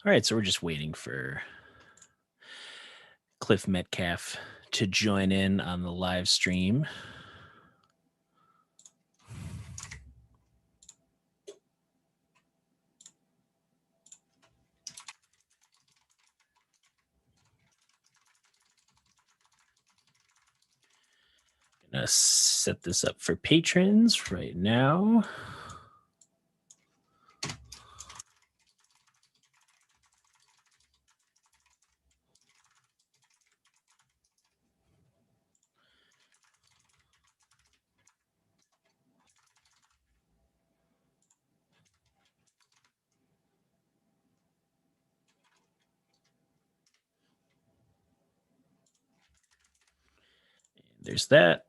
All right, so we're just waiting for Clif Metcalf to join in on the live stream. Gonna set this up for patrons right now. There's that.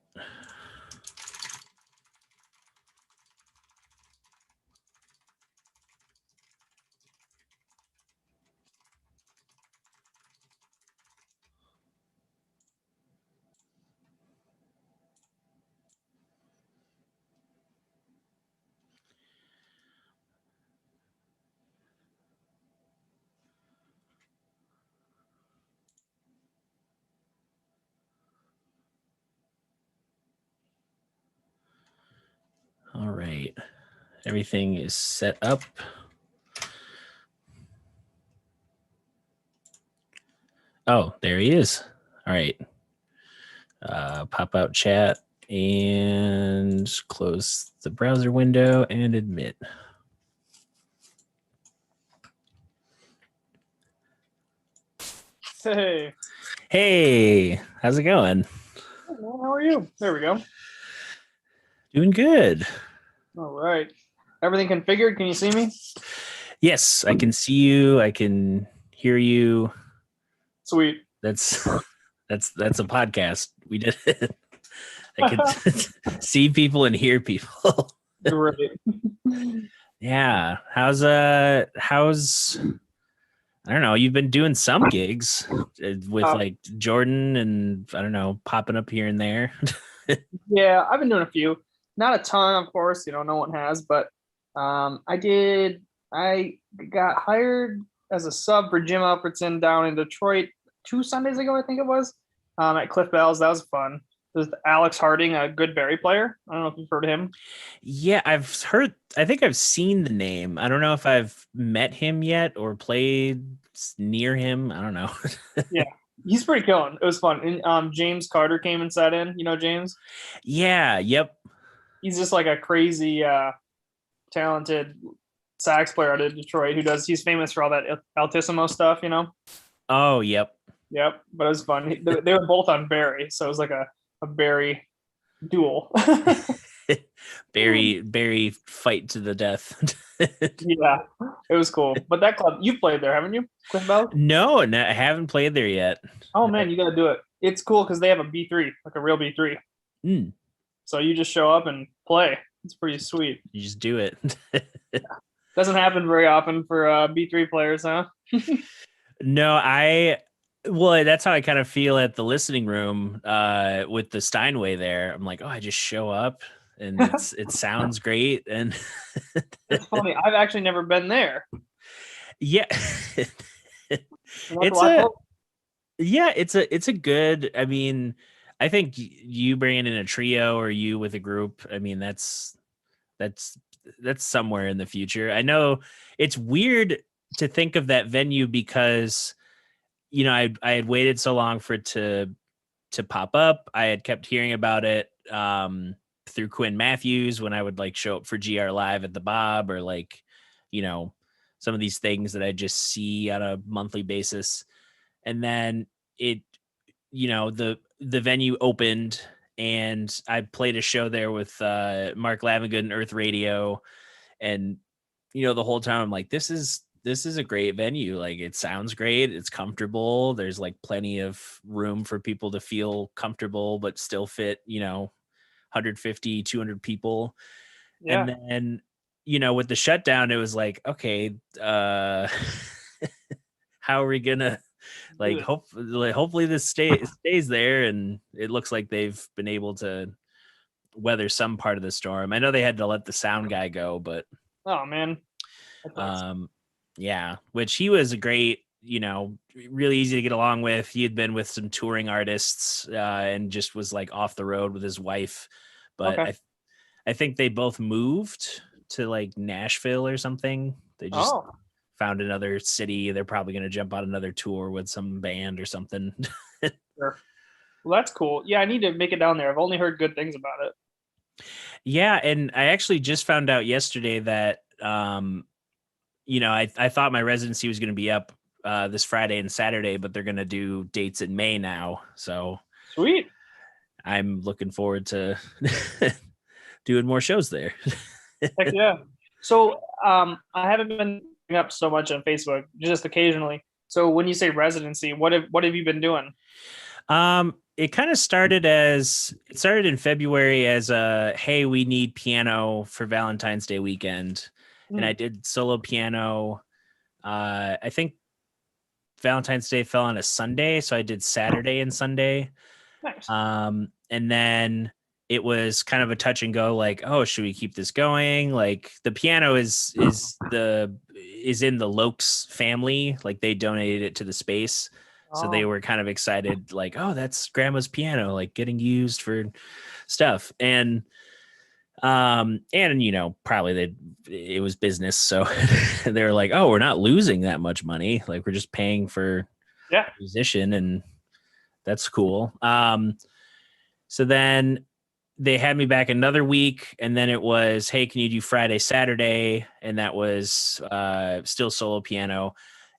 All right. Everything is set up. Oh, there he is. All right. Pop out chat and close the browser window and admit. Hey. Hey, how's it going? Hey, man, how are you? There we go. Doing good. All right. Everything configured? Can you see me? Yes, I can see you. I can hear you. Sweet. That's a podcast. We did it. I could see people and hear people. Great. Yeah. How's I don't know, you've been doing some gigs with like Jordan and I don't know, popping up here and there. Yeah, I've been doing a few. Not a ton, of course, no one has, but I got hired as a sub for Jim Alpertson down in Detroit 2 Sundays ago, I think it was, at Cliff Bell's. That was fun. There's Alex Harding, a good Barry player. I don't know if you've heard of him. Yeah, I think I've seen the name. I don't know if I've met him yet or played near him. I don't know. Yeah, he's pretty killing. It was fun. And James Carter came and sat in. You know James? Yeah, yep. He's just like a crazy talented sax player out of Detroit he's famous for all that altissimo stuff, Oh, yep. Yep, but it was fun. They were both on Barry, so it was like a Barry duel. Barry fight to the death. Yeah, it was cool. But that club, you've played there, haven't you? Cliff Bell? No, I haven't played there yet. Oh man, you gotta do it. It's cool because they have a B3, like a real B3. Mm. So you just show up and play. It's pretty sweet. You just do it. Yeah. Doesn't happen very often for B3 players, huh? No, well, that's how I kind of feel at the listening room with the Steinway there. I'm like, oh, I just show up and it sounds great. And it's funny. I've actually never been there. Yeah. It's a good, I mean, I think you bringing in a trio or you with a group, I mean, that's somewhere in the future. I know it's weird to think of that venue because, I had waited so long for it to pop up. I had kept hearing about it through Quinn Matthews when I would like show up for GR Live at the Bob or like, some of these things that I just see on a monthly basis. And then it, the venue opened and I played a show there with Mark Lavengood and Earth Radio. And, the whole time I'm like, this is a great venue. Like it sounds great. It's comfortable. There's like plenty of room for people to feel comfortable, but still fit, 150, 200 people. Yeah. And then, with the shutdown, it was like, okay, how are we gonna like hopefully this stays there? And it looks like they've been able to weather some part of the storm. I know they had to let the sound guy go, but oh man. Yeah, which he was a great, really easy to get along with. He had been with some touring artists and just was like off the road with his wife. But Okay. I think they both moved to like Nashville or something. They just Oh, found another city. They're probably going to jump on another tour with some band or something. sure. Well, that's cool. Yeah, I need to make it down there. I've only heard good things about it. Yeah, and I actually just found out yesterday that I thought my residency was going to be up this Friday and Saturday, but they're going to do dates in May now. So Sweet. I'm looking forward to doing more shows there. Heck yeah. So I haven't been up so much on Facebook, just occasionally. So when you say residency, what have you been doing? It kind of started in February as a, hey, we need piano for Valentine's Day weekend. And I did solo piano. I think Valentine's Day fell on a Sunday, so I did Saturday and Sunday. Nice. And then it was kind of a touch and go, like, oh, should we keep this going? Like the piano is in the Lokes family, like they donated it to the space. So they were kind of excited, like, oh, that's grandma's piano, like getting used for stuff. And probably it was business. So they were like, oh, we're not losing that much money. Like we're just paying for a musician, and that's cool. So then they had me back another week, and then it was, hey, can you do Friday, Saturday? And that was still solo piano.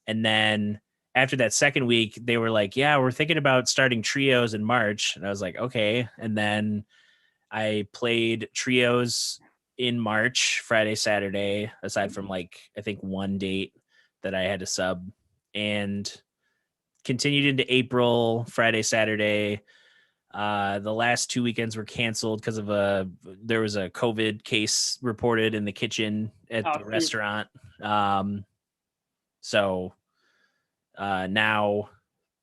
And then after that second week, they were like, yeah, we're thinking about starting trios in March. And I was like, okay. And then I played trios in March, Friday, Saturday, aside from like, I think one date that I had to sub, and continued into April, Friday, Saturday. The last 2 weekends were canceled because there was a COVID case reported in the kitchen at the restaurant. So now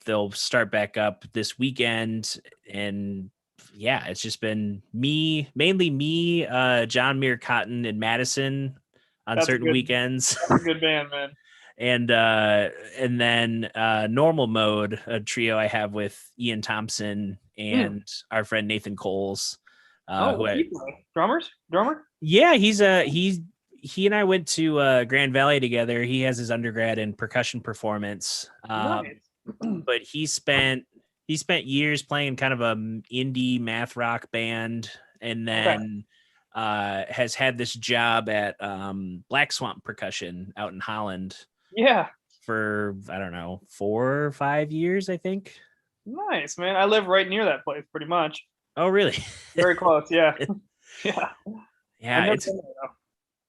they'll start back up this weekend, and yeah, it's just been mainly me, John Muir Cotton, and Madison on certain weekends. That's a good band, man. And then Normal Mode, a trio I have with Ian Thompson and our friend Nathan Coles. Drummer? Yeah, he and I went to Grand Valley together. He has his undergrad in percussion performance. Nice. But he spent years playing kind of a indie math rock band, and then has had this job at Black Swamp Percussion out in Holland. Yeah. For, I don't know, 4 or 5 years, I think. Nice, man. I live right near that place pretty much. Oh, really? Very close. Yeah. Yeah. Yeah.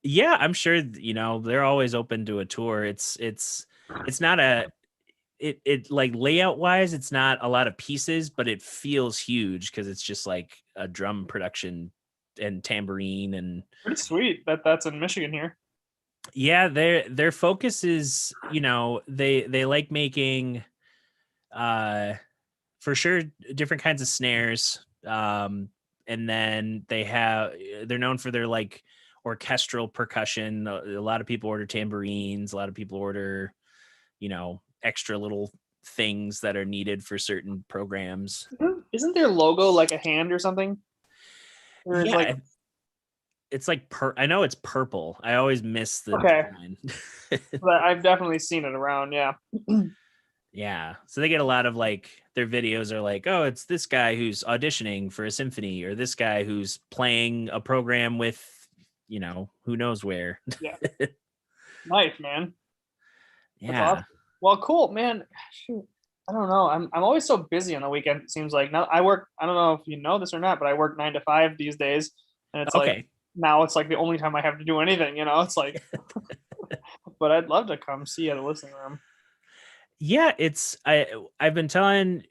Yeah, I'm sure, they're always open to a tour. It's not it like layout wise, it's not a lot of pieces, but it feels huge because it's just like a drum production and tambourine, and pretty sweet that's in Michigan here. Yeah, their focus is, they like making for sure different kinds of snares. And then they're known for their like orchestral percussion. A lot of people order tambourines, a lot of people order, extra little things that are needed for certain programs. Isn't their logo like a hand or something? Or yeah, it's like I know it's purple. I always miss the design. But I've definitely seen it around. Yeah. Yeah. So they get a lot of like, their videos are like, oh, it's this guy who's auditioning for a symphony, or this guy who's playing a program with, who knows where. Yeah. Nice, man. Yeah. Awesome. Well, cool, man. Shoot. I don't know. I'm always so busy on the weekend. It seems like now I work. I don't know if you know this or not, but I work 9 to 5 these days, and it's like now it's like the only time I have to do anything. It's like. But I'd love to come see you at a listening room. Yeah, I've been telling,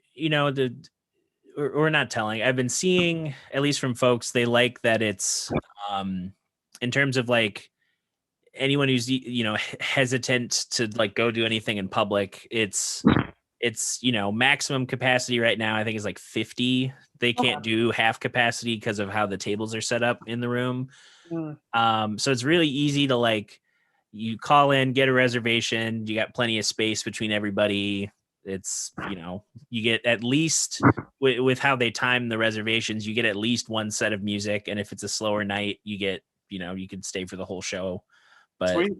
or not telling. I've been seeing, at least from folks, they like that it's in terms of like anyone who's hesitant to like go do anything in public. It's maximum capacity right now, I think, is like 50. They can't do half capacity because of how the tables are set up in the room. So it's really easy to like you call in, get a reservation. You got plenty of space between everybody. It's, you get at least with how they time the reservations, you get at least one set of music. And if it's a slower night, you get, you can stay for the whole show. But Sweet.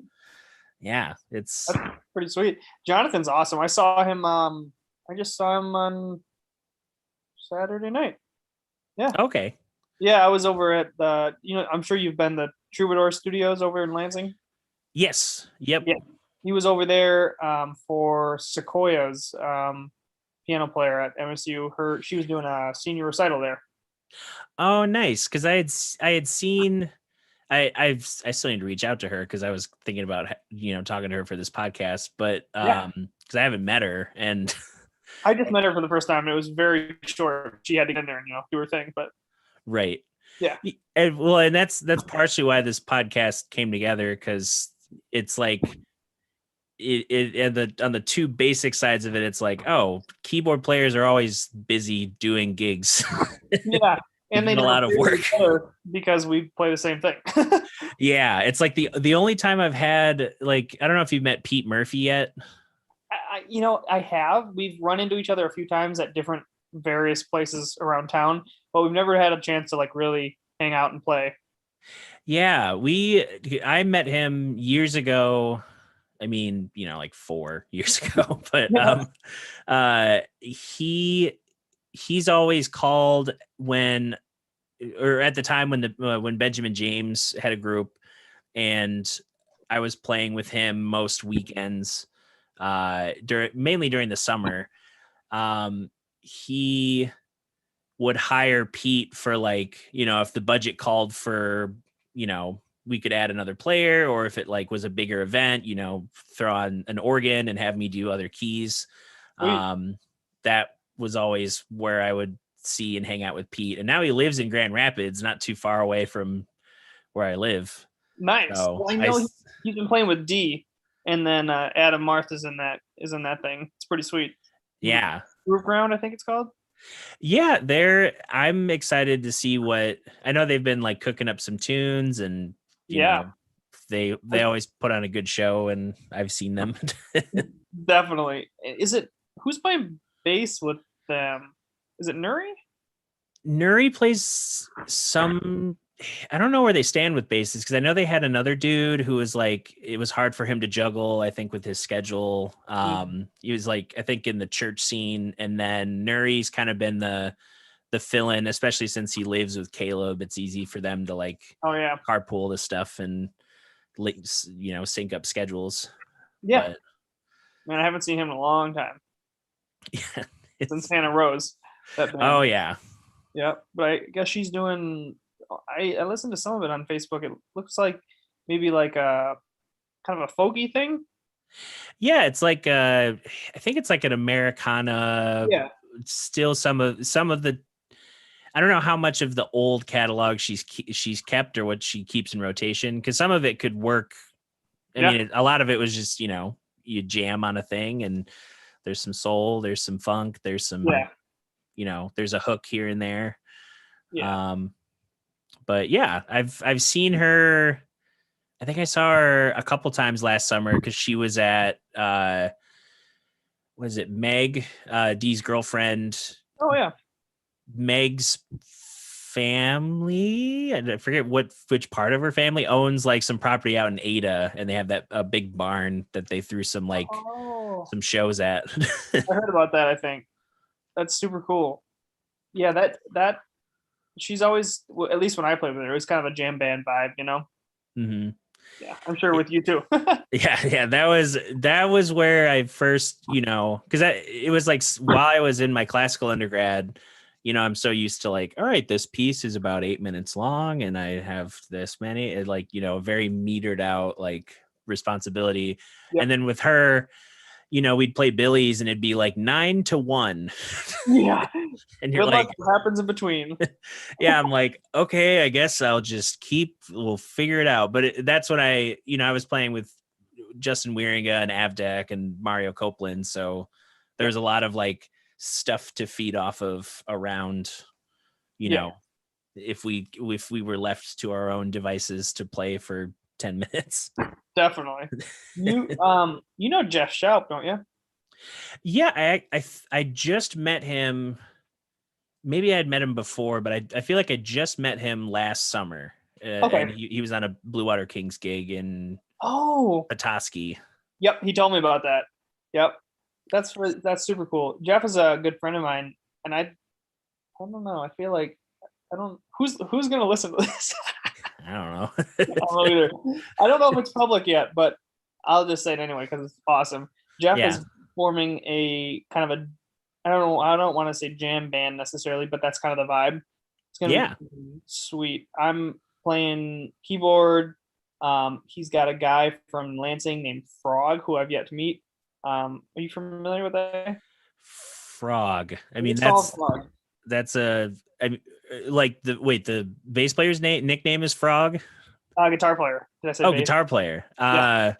yeah, it's That's pretty sweet. Jonathan's awesome. I saw him. I just saw him on Saturday night. Yeah. okay. Yeah, I was over at the. I'm sure you've been the Troubadour Studios over in Lansing. Yes. Yep. Yeah. He was over there for Sequoia's piano player at MSU. She was doing a senior recital there. Oh, nice. Because I had seen. I still need to reach out to her because I was thinking about talking to her for this podcast, but because I haven't met her, and I just met her for the first time. It was very short. She had to get in there and do her thing, but right, yeah. And that's partially why this podcast came together, because it's like it on the two basic sides of it. It's like, oh, keyboard players are always busy doing gigs. Yeah. And they a lot of work because we play the same thing. Yeah, it's like the only time I've had, like, I don't know if you've met Pete Murphy yet. I have. We've run into each other a few times at different various places around town, but we've never had a chance to like really hang out and play. Yeah, I met him years ago. I mean, like 4 years ago, but he's always called at the time when Benjamin James had a group, and I was playing with him most weekends, mainly during the summer. He would hire Pete for, like, if the budget called for, we could add another player, or if it like was a bigger event, throw on an organ and have me do other keys. That was always where I would see and hang out with Pete. And now he lives in Grand Rapids, not too far away from where I live. Nice. So well, I know he's been playing with D, and then Adam Marth is in that thing. It's pretty sweet. Yeah. Groove Ground, I think it's called. Yeah, I'm excited to see what, I know they've been like cooking up some tunes, and you know, they always put on a good show, and I've seen them. Definitely. Who's playing bass with them? Is it Nuri? Nuri plays some. I don't know where they stand with basses, because I know they had another dude who was like, it was hard for him to juggle, I think, with his schedule. He was like, I think, in the church scene, and then Nuri's kind of been the fill-in, especially since he lives with Caleb. It's easy for them to like carpool the stuff and sync up schedules. Yeah, but, man, I haven't seen him in a long time. Yeah, since Hannah Rose. Oh yeah, but I guess she's doing. I listened to some of it on Facebook. It looks like maybe like a kind of a folky thing. Yeah, it's like I think it's like an Americana. Yeah. Still some of the. I don't know how much of the old catalog she's kept, or what she keeps in rotation, because some of it could work. I mean, a lot of it was just you jam on a thing, and there's some soul, there's some funk, there's some there's a hook here and there. Yeah. But yeah, I've seen her. I think I saw her a couple times last summer, because she was at was it Meg, Dee's girlfriend? Oh yeah, Meg's family. I forget which part of her family owns like some property out in Ada, and they have a big barn that they threw some some shows at. I heard about that. I think that's super cool. Yeah, that. She's always, at least when I played with her, it was kind of a jam band vibe, Mm-hmm. Yeah, I'm sure with you too. yeah, that was where I first, because it was like while I was in my classical undergrad, I'm so used to like, all right, this piece is about 8 minutes long, and I have this many, very metered out like responsibility. Yep. And then with her, we'd play Billy's, and it'd be like 9 to 1. Yeah. And you're good like, luck what happens in between. Yeah, I'm like, okay, I guess I'll just we'll figure it out. But that's when I was playing with Justin Wieringa and Avdek and Mario Copeland. So there's a lot of like stuff to feed off of around, if we were left to our own devices to play for 10 minutes. Definitely. You know Jeff Schaub, don't you? Yeah, I just met him. Maybe I had met him before, but I feel like I just met him last summer. Okay. And he was on a Blue Water Kings gig in Oh, Petoskey. yep. He told me about that. Yep. That's super cool. Jeff is a good friend of mine, and I don't know. I feel like I don't who's gonna listen to this. I don't know. I don't know either. I don't know if it's public yet, but I'll just say it anyway because it's awesome. Jeff Yeah. is forming a kind of a I don't know. I don't want to say jam band necessarily, but that's kind of the vibe. It's gonna be sweet. I'm playing keyboard. He's got a guy from Lansing named Frog who I've yet to meet. Are you familiar with that? Frog. I mean, It's called Frog. that's a like the bass player's nickname is Frog. Guitar player. Did I say? Oh, bass? guitar player. Yeah.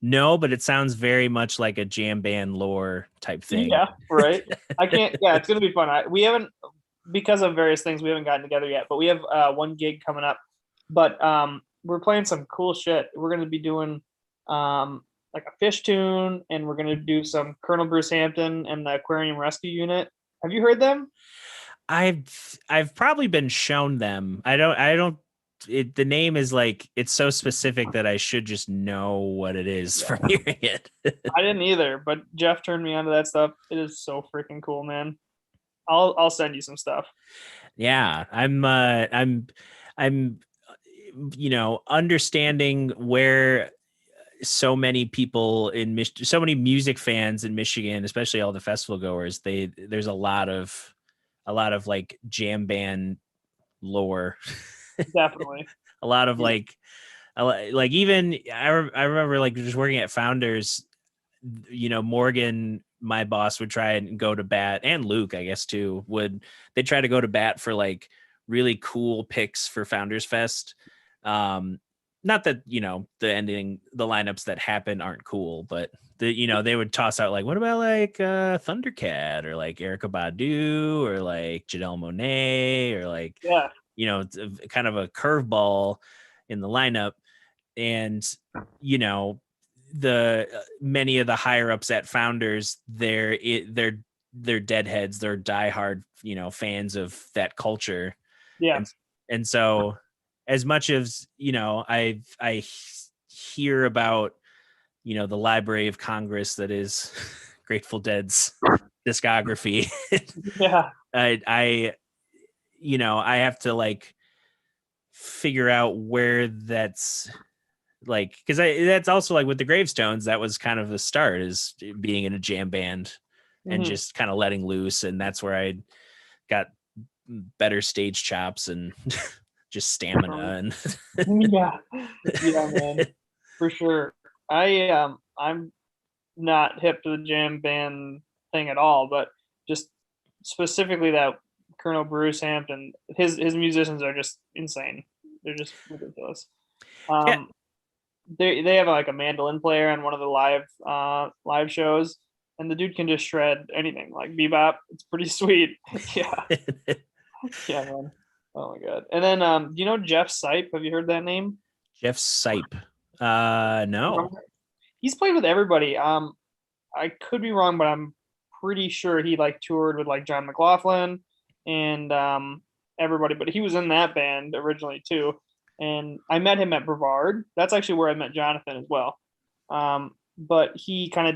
No, but it sounds very much like a jam band lore type thing. Yeah, right. I can't. Yeah, it's gonna be fun. We haven't, because of various things, we haven't gotten together yet. But we have one gig coming up. But we're playing some cool shit. We're gonna be doing like a fish tune, and we're gonna do some Colonel Bruce Hampton and the Aquarium Rescue Unit. Have you heard them? I've probably been shown them. I don't. The name is like, it's so specific that I should just know what it is from hearing it. I didn't either, but Jeff turned me onto that stuff. It is so freaking cool, man. I'll send you some stuff. Yeah, I'm understanding where so many people in so many music fans in Michigan, especially all the festival goers, there's a lot of like jam band lore. Definitely. A lot of like even I remember like just working at Founders, Morgan, my boss, would try and go to bat, and Luke, I guess too, they try to go to bat for like really cool picks for Founders Fest. Not that, the lineups that happen aren't cool, but they would toss out like, what about like Thundercat or like Erykah Badu or like Janelle Monáe or like, kind of a curveball in the lineup. And, the many of the higher ups at Founders, they're deadheads, they're diehard, fans of that culture. Yeah. And so as much as, I hear about, the Library of Congress that is Grateful Dead's discography. Yeah. I have to like figure out where that's like, because that's also like with the Gravestones, that was kind of the start, is being in a jam band and just kind of letting loose. And that's where I got better stage chops and just stamina. And yeah, man, for sure. I'm not hip to the jam band thing at all, but just specifically that Colonel Bruce Hampton, his musicians are just insane. They're just ridiculous. They have like a mandolin player on one of the live shows, and the dude can just shred anything, like bebop. It's pretty sweet. Yeah. Yeah, man. Oh my god. And then do you know Jeff Sipe? Have you heard that name? Jeff Sipe. No. He's played with everybody. I could be wrong, but I'm pretty sure he like toured with like John McLaughlin and everybody, but he was in that band originally too. And I met him at Brevard. That's actually where I met Jonathan as well. But he kind of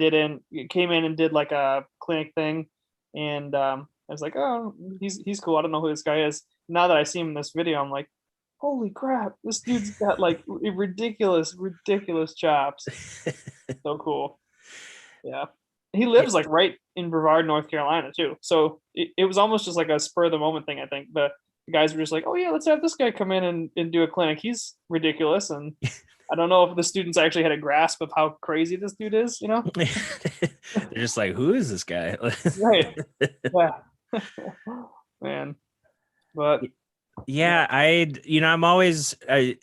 came in and did like a clinic thing, and I was like, oh, he's cool. I don't know who this guy is. Now that I see him in this video, I'm like, holy crap, this dude's got like ridiculous chops. So cool. Yeah. He lives like right in Brevard, North Carolina too. So it was almost just like a spur of the moment thing, I think. The guys were just like, oh yeah, let's have this guy come in and do a clinic. He's ridiculous. And I don't know if the students actually had a grasp of how crazy this dude is, They're just like, who is this guy? Right. Yeah. Man. But yeah, I'm always at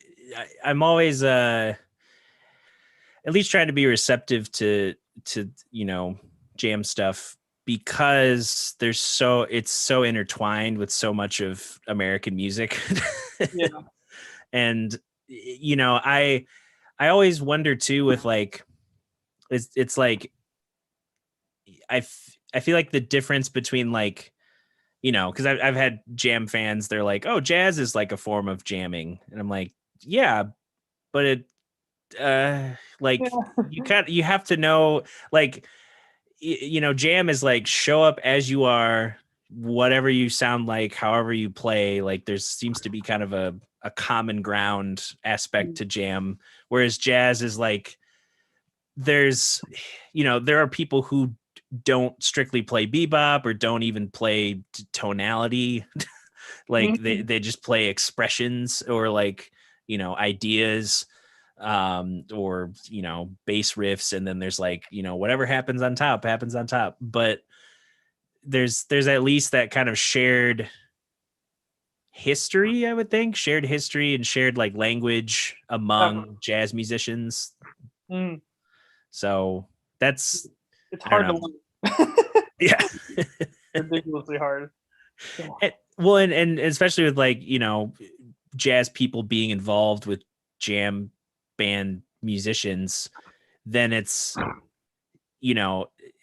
least trying to be receptive to jam stuff, because it's so intertwined with so much of American music. Yeah. And I always wonder too with like, it's like, I feel like the difference between like, because I've had jam fans, they're like, oh, jazz is like a form of jamming. And I'm like, yeah, but it, like Yeah. you have to know, like, jam is like show up as you are, whatever you sound like, however you play. Like there seems to be kind of a common ground aspect to jam, whereas jazz is like there's, there are people who don't strictly play bebop or don't even play tonality. Like they just play expressions or like, ideas, or bass riffs, and then there's like, whatever happens on top happens on top. But there's at least that kind of shared history, I would think, shared history and shared like language among jazz musicians. Mm. So that's, It's I don't hard to know. learn. Yeah. Ridiculously hard. Well, and especially with like, jazz people being involved with jam band musicians, then it's,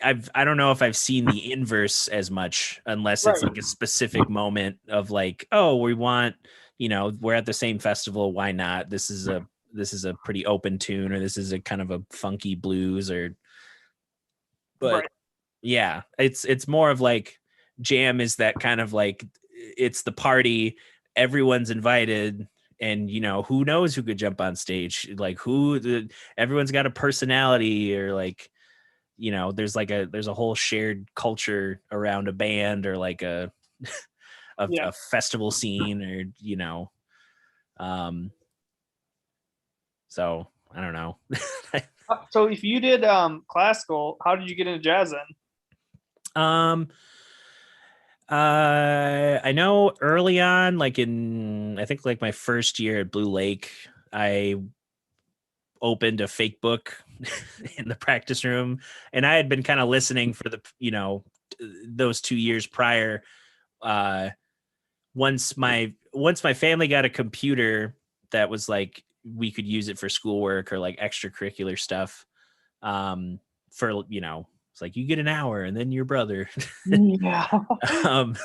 I don't know if I've seen the inverse as much, unless it's Right. like a specific moment of like, oh, we want, we're at the same festival, why not? This is a pretty open tune, or this is a kind of a funky blues, or, but Right. yeah, it's more of like jam is that kind of like, it's the party, everyone's invited, and who knows who could jump on stage, like everyone's got a personality, or like, there's a whole shared culture around a band, or like a Yeah. festival scene, or um so I don't know. So if you did classical, how did you get into jazz then? I know early on, like I think like my first year at Blue Lake, I opened a fake book in the practice room, and I had been kind of listening for the, those 2 years prior. Uh, once my family got a computer that was like, we could use it for schoolwork or like extracurricular stuff. For, it's like you get an hour and then your brother. Yeah. um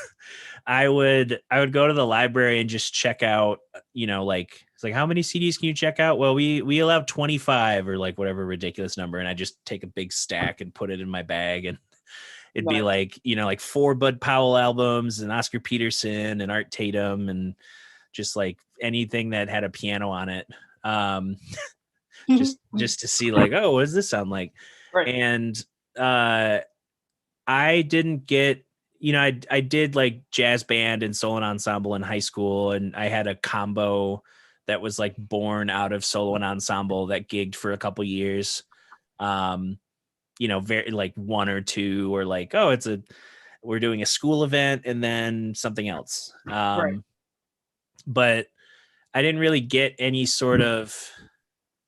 I would go to the library and just check out, like it's like, how many CDs can you check out? Well, we allow 25 or like whatever ridiculous number, and I just take a big stack and put it in my bag, and it'd be Nice. like, like 4 Bud Powell albums and Oscar Peterson and Art Tatum, and just like anything that had a piano on it. Um just to see like, oh, what does this sound like? Right. And I didn't get, I did like jazz band and solo and ensemble in high school, and I had a combo that was like born out of solo and ensemble that gigged for a couple years. Very like 1 or 2, or like, oh, we're doing a school event and then something else. Right. But I didn't really get any sort of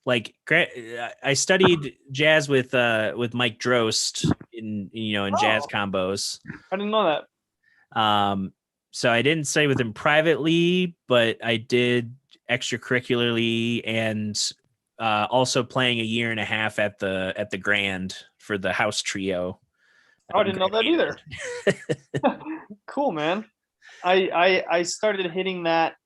like, I studied jazz with Mike Drost in jazz combos. I didn't know that. So I didn't study with him privately, but I did extracurricularly, and also playing a year and a half at the Grand for the house trio. Oh, I didn't know that either. Cool, man. I started hitting that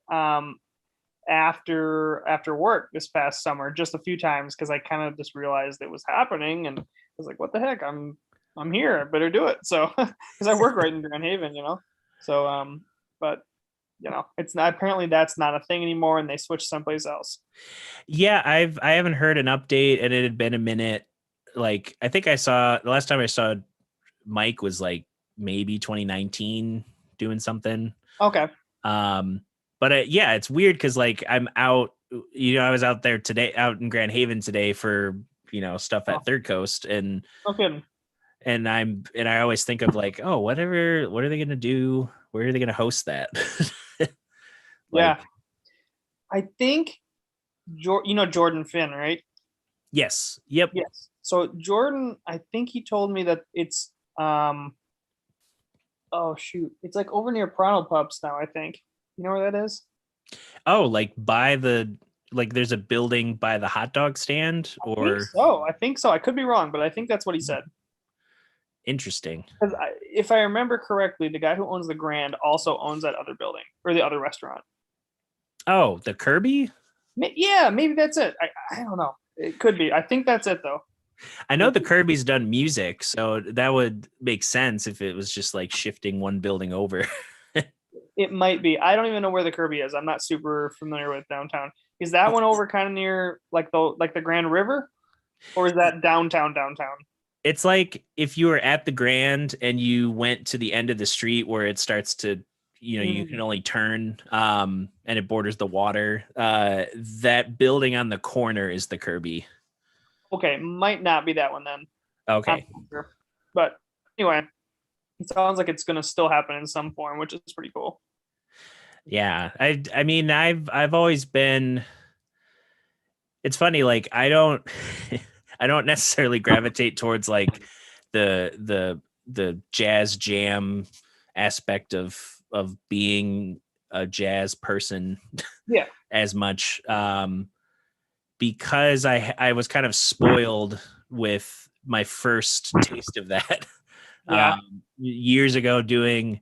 after work this past summer just a few times, because I kind of just realized it was happening, and I was like, what the heck, I'm here, I better do it. So because I work right in Grand Haven, so but it's not, apparently that's not a thing anymore, and they switched someplace else. Yeah, I haven't heard an update, and it had been a minute. Like, I think the last time I saw Mike was like maybe 2019 doing something. Okay. But yeah, it's weird because like I'm out, I was out there today, out in Grand Haven today for, stuff at Third Coast, and No kidding. I always think of like, oh, what are they going to do? Where are they going to host that? Yeah. Like, I think Jordan Finn, right? yes. Yep. Yes. So Jordan, I think he told me that it's oh shoot, it's like over near Pronto Pups now, I think. You know where that is? Oh, like by the like there's a building by the hot dog stand, or I think so. I could be wrong, but I think that's what he said. interesting. Because if I remember correctly, the guy who owns the Grand also owns that other building or the other restaurant. Oh, the Kirby? Yeah, maybe that's it. I don't know. It could be. I think that's it though. I know the Kirby's done music, so that would make sense if it was just like shifting one building over. It might be. I don't even know where the Kirby is. I'm not super familiar with downtown. Is that one over kind of near like the Grand River, or is that downtown? It's like if you were at the Grand and you went to the end of the street where it starts to, you can only turn, and it borders the water. That building on the corner is the Kirby. Okay, might not be that one then. Okay. Sure. But anyway, it sounds like it's going to still happen in some form, which is pretty cool. Yeah. I mean, I've always been, it's funny. Like I don't necessarily gravitate towards like the jazz jam aspect of being a jazz person. Yeah. As much. Because I was kind of spoiled with my first taste of that. Yeah. Years ago doing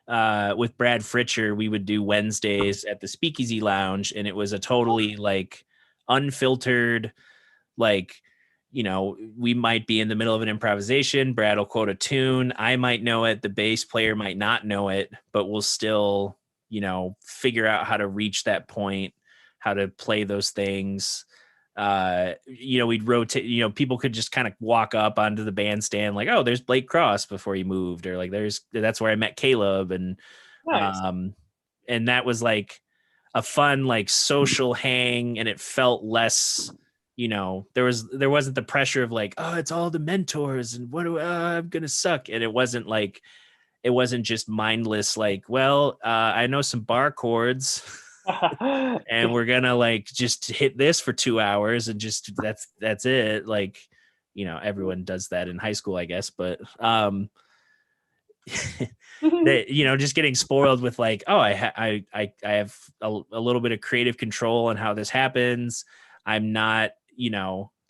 with Brad Fritcher, we would do Wednesdays at the Speakeasy Lounge, and it was a totally like unfiltered, like, we might be in the middle of an improvisation. Brad will quote a tune. I might know it. The bass player might not know it, but we'll still, figure out how to reach that point, how to play those things. We'd rotate, people could just kind of walk up onto the bandstand like, oh, there's Blake Cross before he moved, or like that's where I met Caleb. And Nice. And that was like a fun like social hang, and it felt less, there wasn't the pressure of like, oh, it's all the mentors and I'm gonna suck. And it wasn't just mindless like, well, I know some bar chords and we're gonna like just hit this for 2 hours and just that's it. Like, everyone does that in high school, I guess, but just getting spoiled with like, oh, I have a little bit of creative control on how this happens. I'm not,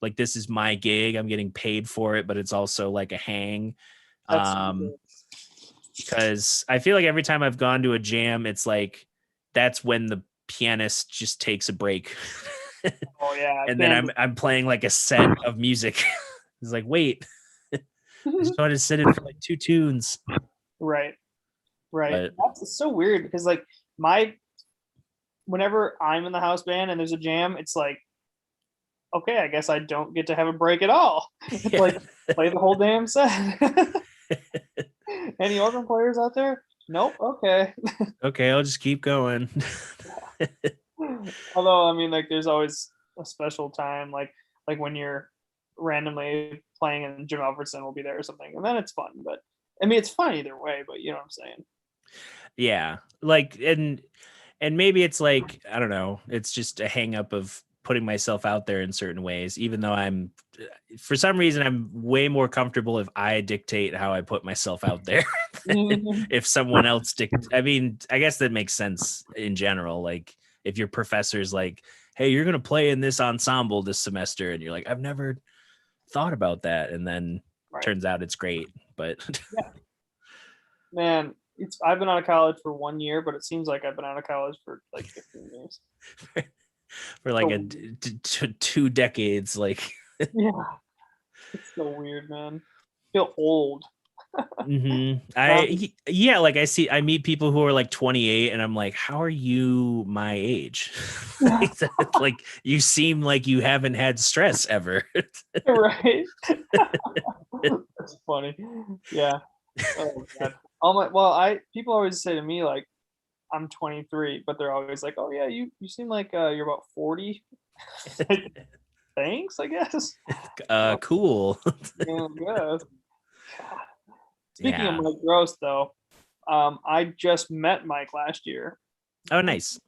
like, this is my gig, I'm getting paid for it, but it's also like a hang. Because I feel like every time I've gone to a jam, it's like that's when the pianist just takes a break. Oh yeah. And then I'm playing like a set of music. It's like, wait, I just wanted to sit in for like 2 tunes. Right. But, That's so weird because like whenever I'm in the house band and there's a jam, it's like, okay, I guess I don't get to have a break at all. It's like play the whole damn set. Any organ players out there? Nope. Okay. Okay, I'll just keep going. Although, I mean, like, there's always a special time, like when you're randomly playing and Jim Alfredson will be there or something, and then it's fun. But I mean, it's fun either way. But you know what I'm saying? Yeah, like, and maybe it's like, I don't know, it's just a hang up of putting myself out there in certain ways, even though for some reason I'm way more comfortable if I dictate how I put myself out there. If someone else I mean, I guess that makes sense in general. Like if your professor's like, hey, you're going to play in this ensemble this semester, and you're like, I've never thought about that. And then turns out it's great. But yeah. Man, I've been out of college for 1 year, but it seems like I've been out of college for like 15 years. For like 2 decades, like. Yeah, it's so weird, man. I feel old. Mm-hmm. I meet people who are like 28, and I'm like, how are you my age? Like you seem like you haven't had stress ever. Right. That's funny. Yeah. Oh God. People always say to me like I'm 23, but they're always like, oh yeah, you seem like you're about 40. Thanks, I guess. Cool. Yeah, good. Speaking of Mike Gross, though, I just met Mike last year. Oh, nice.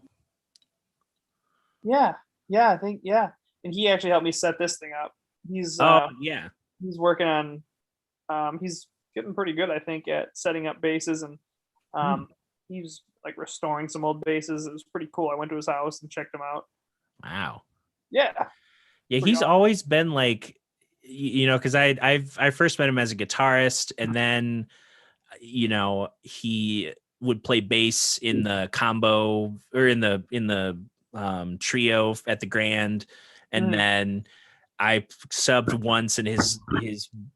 Yeah, I think, and he actually helped me set this thing up. He's he's working on he's getting pretty good, I think, at setting up basses, and he's like restoring some old basses. It was pretty cool. I went to his house and checked him out. Wow. Yeah. Yeah, Pretty he's awesome. always been like, because I first met him as a guitarist, and then he would play bass in the combo or in the trio at the Grand, and Mhm. then I subbed once in his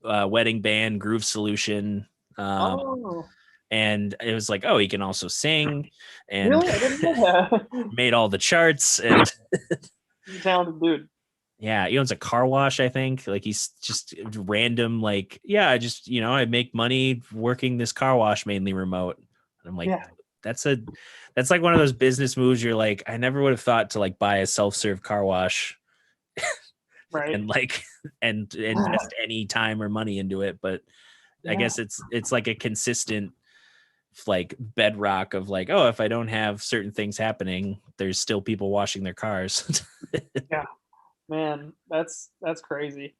wedding band Groove Solution, um, Oh, and it was like, oh, he can also sing, and really? I didn't know that. made all the charts, and He's a talented dude. yeah, he owns a car wash, I think. Like he's just random, like, yeah, I just, I make money working this car wash mainly remote. And I'm like, Yeah. that's a that's like one of those business moves you're like, I never would have thought to like buy a self-serve car wash Right. and like and invest any time or money into it. But I Yeah. guess it's like a consistent like bedrock of like, oh, if I don't have certain things happening, there's still people washing their cars. Yeah. Man, that's crazy.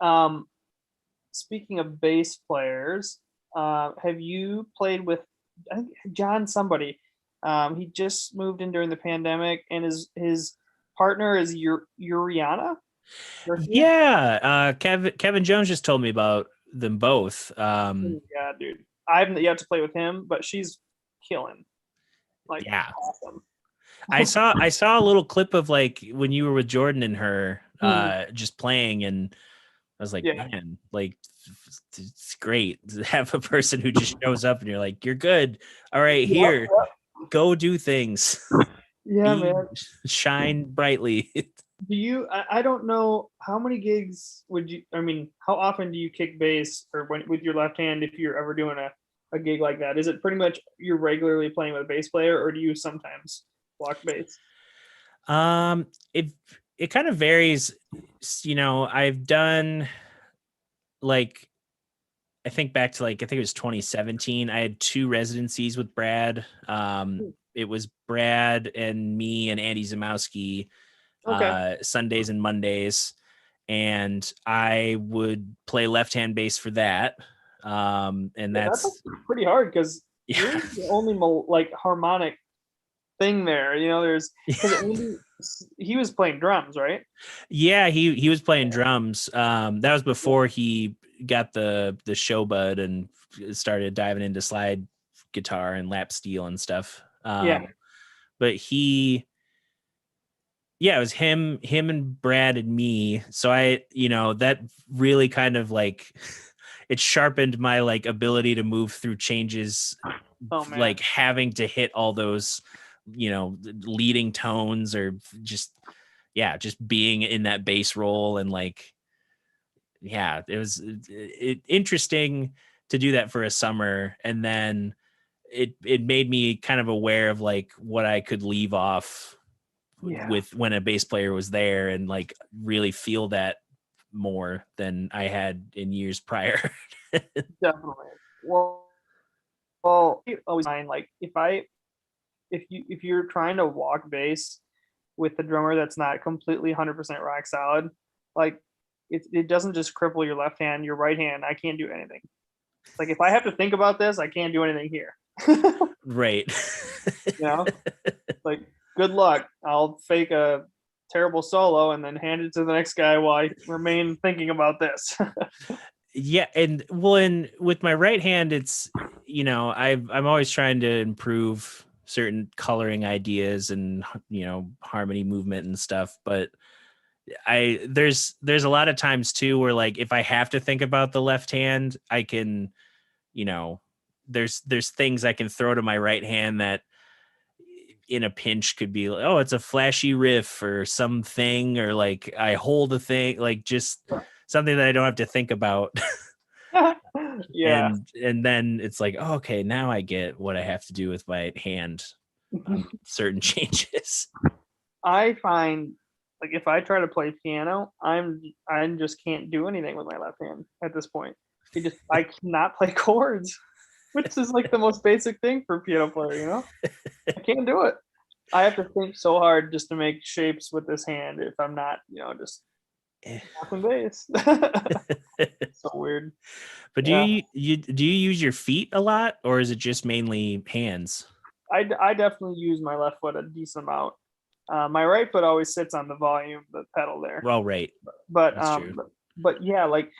Um, Speaking of bass players, have you played with I think John somebody? He just moved in during the pandemic, and his partner is Uriana. Garcia? Yeah, Kevin Jones just told me about them both. Yeah, dude. I haven't yet to play with him, but she's killing. Like Yeah, awesome. I saw a little clip of like when you were with Jordan and her, Hmm. just playing, and I was like, Yeah. man, like it's great to have a person who just shows up and you're like, you're good. All right, here, Yep. go do things, Yeah, be man. shine brightly. Do you? I don't know how many gigs would you? I mean, how often do you kick bass or with your left hand if you're ever doing a gig like that? Is it pretty much you're regularly playing with a bass player, or do you sometimes block bass? Um, it it kind of varies. I've done like I think back to like I think it was 2017. I had two residencies with Brad. It was Brad and me and Andy Zamowski, Okay. Sundays and Mondays, and I would play left hand bass for that. And Yeah, that's that's pretty hard because you're yeah, the only like harmonic thing there. There's because Andy he was playing drums, right? yeah. He was playing drums. That was before he got the show bud and started diving into slide guitar and lap steel and stuff. Yeah. But yeah, it was him and Brad and me. So that really kind of like it sharpened my like ability to move through changes, Oh man. like having to hit all those, leading tones or just, yeah, just being in that bass role. And like, yeah, it was interesting to do that for a summer. And then it made me kind of aware of like what I could leave off Yeah. with when a bass player was there and like really feel that more than I had in years prior. Definitely. Well, I always find like if you're trying to walk bass with the drummer that's not completely 100% rock solid, like it doesn't just cripple your left hand, your right hand. I can't do anything. Like if I have to think about this, I can't do anything here. Right. Like good luck. I'll fake a terrible solo and then hand it to the next guy while I remain thinking about this. Yeah, and well, and with my right hand, it's I'm always trying to improve certain coloring ideas and harmony movement and stuff. But there's a lot of times too where like if I have to think about the left hand, I can you know there's things I can throw to my right hand that in a pinch could be like, oh, it's a flashy riff or something, or like I hold a thing, like just something that I don't have to think about. Yeah. And then it's like, oh, okay, now I get what I have to do with my hand on certain changes. I find like if I try to play piano, I just can't do anything with my left hand at this point. I cannot play chords, which is like the most basic thing for a piano player. I can't do it. I have to think so hard just to make shapes with this hand if I'm not, just tapping bass. So weird. But Yeah. do you use your feet a lot, or is it just mainly hands? I definitely use my left foot a decent amount. My right foot always sits on the volume, the pedal there. Well, right. But That's true. but yeah, like,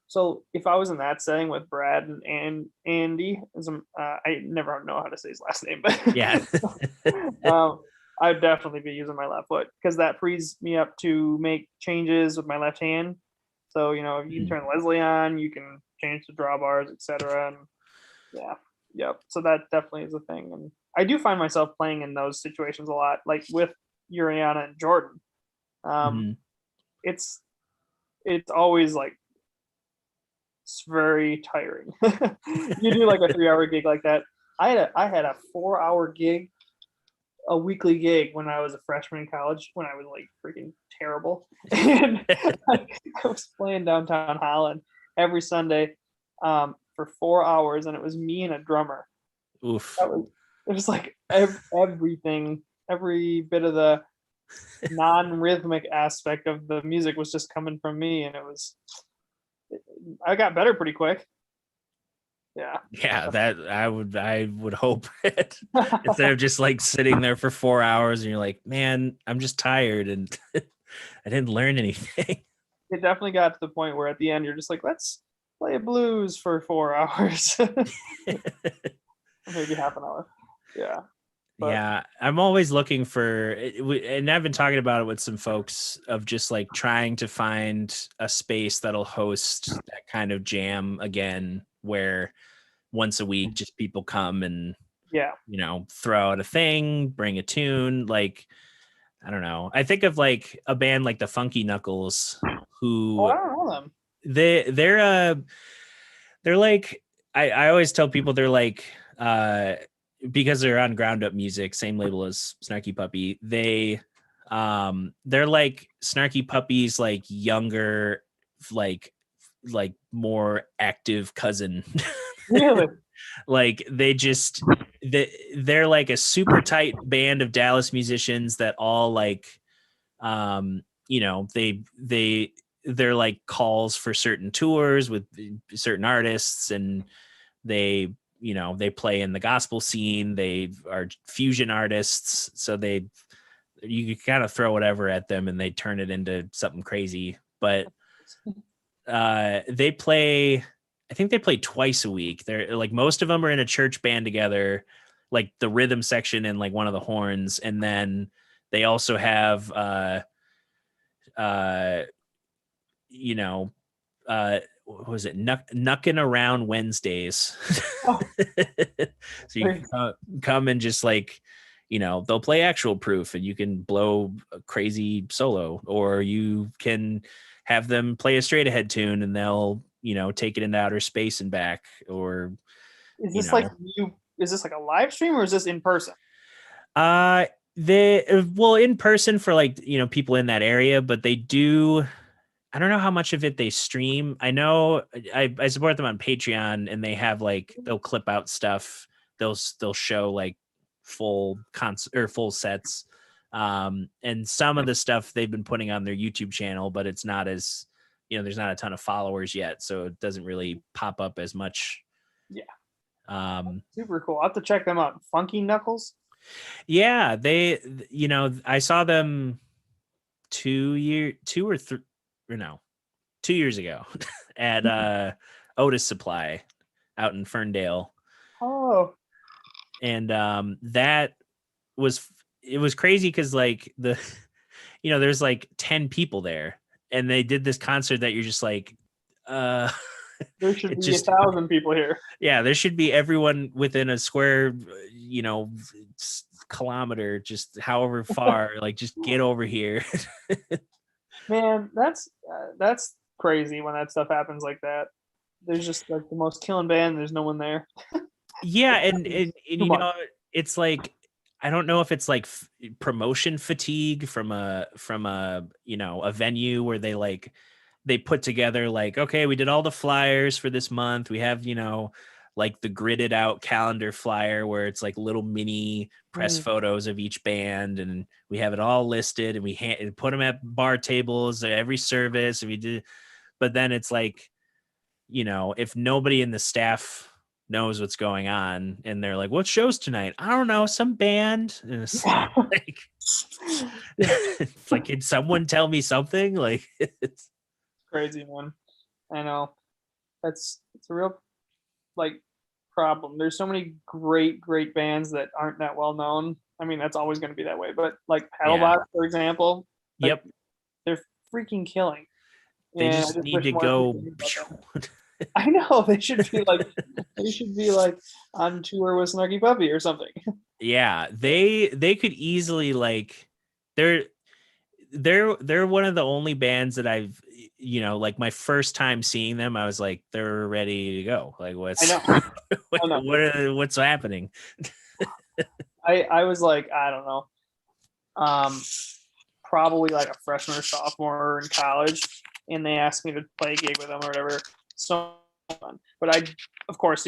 so if I was in that setting with Brad and Andy, I never know how to say his last name, but Yeah. I'd definitely be using my left foot because that frees me up to make changes with my left hand. So, you know, if you can turn Leslie on, you can change the drawbars, etc. And yeah, yep. So that definitely is a thing. And I do find myself playing in those situations a lot, like with Uriana and Jordan. It's always like, it's very tiring. You do like a 3-hour gig like that. I had a 4-hour gig, a weekly gig when I was a freshman in college, when I was like freaking terrible. And I was playing downtown Holland every Sunday for 4 hours, and it was me and a drummer. Oof. It was like everything, every bit of the non-rhythmic aspect of the music was just coming from me, and I got better pretty quick. Yeah, that I would hope it, instead of just like sitting there for 4 hours and you're like, man, I'm just tired and I didn't learn anything. It definitely got to the point where at the end you're just like, let's play blues for 4 hours. Maybe half an hour. Yeah. But yeah, I'm always looking for, and I've been talking about it with some folks, of just like trying to find a space that'll host that kind of jam again, where once a week just people come and, yeah, you know, throw out a thing, bring a tune. Like, I don't know, I think of like a band like the Funky Knuckles, who I don't know them. they're like, I always tell people they're like, because they're on Ground Up Music, same label as Snarky Puppy, they're like Snarky Puppy's like younger, like more active cousin. Really? Like they're like a super tight band of Dallas musicians that all like, you know, they're like calls for certain tours with certain artists, and they, you know, they play in the gospel scene. They are fusion artists, so you kind of throw whatever at them and they turn it into something crazy. But they play, I think they play twice a week. They're like, most of them are in a church band together, like the rhythm section and like one of the horns, and then they also have you know, what was it, Knuckin' Around Wednesdays. Oh. So you can come and just like, you know, they'll play Actual Proof and you can blow a crazy solo, or you can have them play a straight ahead tune and they'll, you know, take it into outer space and back. Or is this like a live stream, or is this in person? Well, in person for like, you know, people in that area, but they do, I don't know how much of it they stream. I know I support them on Patreon, and they have like, they'll clip out stuff. They'll show like full concert or full sets. And some of the stuff they've been putting on their YouTube channel, but it's not as, you know, there's not a ton of followers yet, so it doesn't really pop up as much. Yeah. Super cool. I'll have to check them out. Funky Knuckles. Yeah, they, you know, I saw them 2 years ago at Otis Supply out in Ferndale. Oh. And it was crazy because like you know, there's like 10 people there, and they did this concert that you're just like, there should be 1,000 people here. Yeah, there should be everyone within a square, you know, kilometer, just however far, like just get over here. Man, that's crazy when that stuff happens like that. There's just like the most killing band, there's no one there. Yeah, and you know, it's like, I don't know if it's like promotion fatigue from a you know, a venue where they put together like, okay, we did all the flyers for this month. We have, you know, like the gridded out calendar flyer where it's like little mini press photos of each band, and we have it all listed, and we put them at bar tables at every service, and we did. But then it's like, you know, if nobody in the staff knows what's going on, and they're like, what show's tonight? I don't know, some band. And it's like, it's like, can someone tell me something? Like, it's crazy, man. I know. It's a real like problem. There's so many great bands that aren't that well known. I mean, that's always going to be that way. But like Paddlebox, for example, like, yep, they're freaking killing. they And I just need wish to more go. people knew about them. I know they should be like on tour with Snarky Puppy or something. Yeah, they could easily, like, they're one of the only bands that I've, like, my first time seeing them, I was like, they're ready to go. Like, I know. what's happening? I was like, I don't know, probably like a freshman or sophomore in college, and they asked me to play a gig with them or whatever. So fun. But I, of course,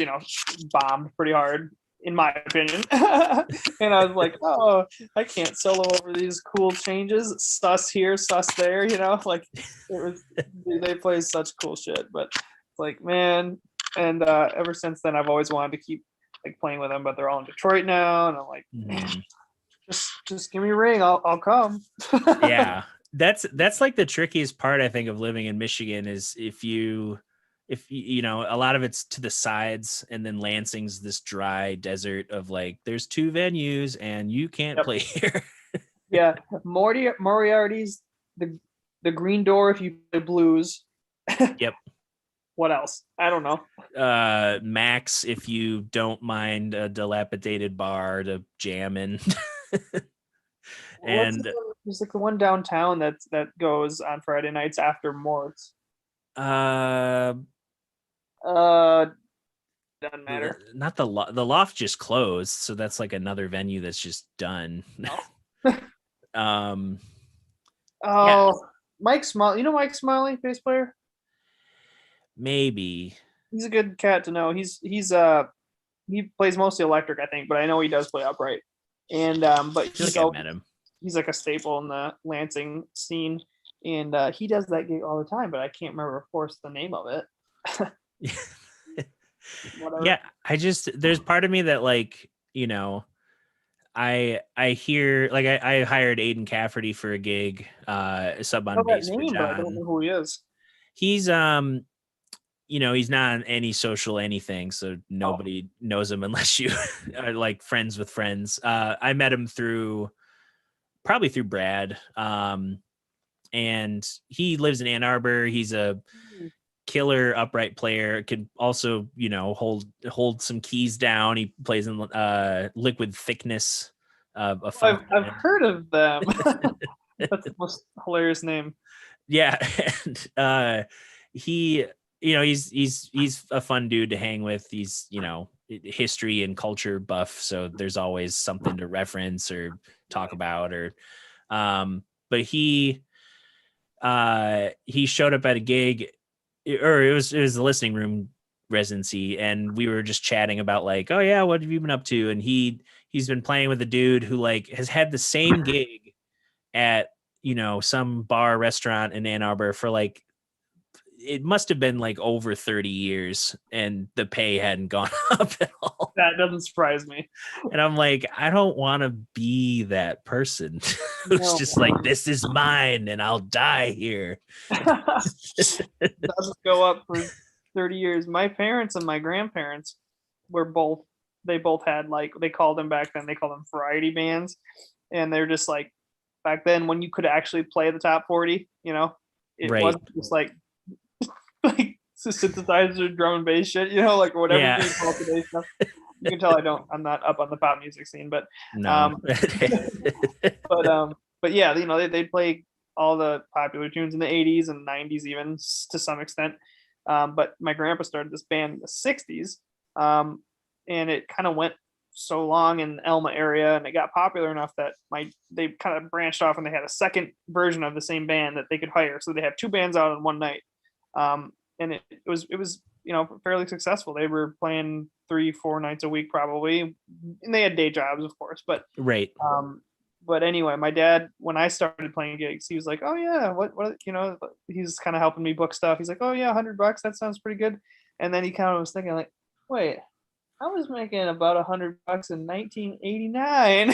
bombed pretty hard, in my opinion. And I was like, oh, I can't solo over these cool changes. Sus here, sus there, like they play such cool shit. But like, man, and ever since then, I've always wanted to keep like playing with them, but they're all in Detroit now, and I'm like, man, just give me a ring, I'll come. Yeah, that's like the trickiest part, I think, of living in Michigan is if you a lot of it's to the sides, and then Lansing's this dry desert of like, there's two venues and you can't play here. Yeah, Moriarty's the Green Door if you play blues. Yep. What else? I don't know. Max, if you don't mind a dilapidated bar to jam in. And there's like the one downtown that goes on Friday nights after Mort's. Doesn't matter. Not the Loft just closed, so that's like another venue that's just done. Oh. Yeah. Mike Smiley. You know Mike Smiley, bass player? Maybe. He's a good cat to know. He plays mostly electric, I think, but I know he does play upright. And but I met him. He's like a staple in the Lansing scene, and he does that gig all the time, but I can't remember, of course, the name of it. Yeah, there's part of me that, like, I hear, like, I hired Aiden Cafferty for a gig, sub on bass for John. But I don't know who he is. He's he's not on any social anything, so nobody knows him unless you are like friends with friends. I met him probably through Brad, and he lives in Ann Arbor. He's a killer upright player, can also hold some keys down. He plays in Liquid Thickness. I've heard of them. That's the most hilarious name. Yeah. And he's a fun dude to hang with. He's history and culture buff, so there's always something to reference or talk about. Or but he showed up at a gig, or it was the listening room residency, and we were just chatting about like, oh yeah, what have you been up to? And he's been playing with a dude who like has had the same gig at some bar restaurant in Ann Arbor for like, it must have been like over 30 years, and the pay hadn't gone up at all. That doesn't surprise me. And I'm like, I don't want to be that person who's just like, this is mine and I'll die here. Doesn't go up for 30 years. My parents and my grandparents both had, like, they called them back then, they called them variety bands. And they're just like, back then when you could actually play the top 40, it wasn't just like synthesizer, drum and bass shit, like whatever. Yeah. Today stuff. You can tell I'm not up on the pop music scene, but no. But yeah, they'd play all the popular tunes in the 80s and 90s even to some extent. But my grandpa started this band in the 60s, and it kind of went so long in the Elma area, and it got popular enough that they kind of branched off, and they had a second version of the same band that they could hire. So they had two bands out in one night. And it was fairly successful. They were playing 3-4 nights a week probably, and they had day jobs, of course. But right. But anyway, my dad, when I started playing gigs, he was like, "Oh yeah, what he's kind of helping me book stuff. He's like, "Oh yeah, $100, that sounds pretty good." And then he kind of was thinking like, "Wait, I was making about $100 in 1989.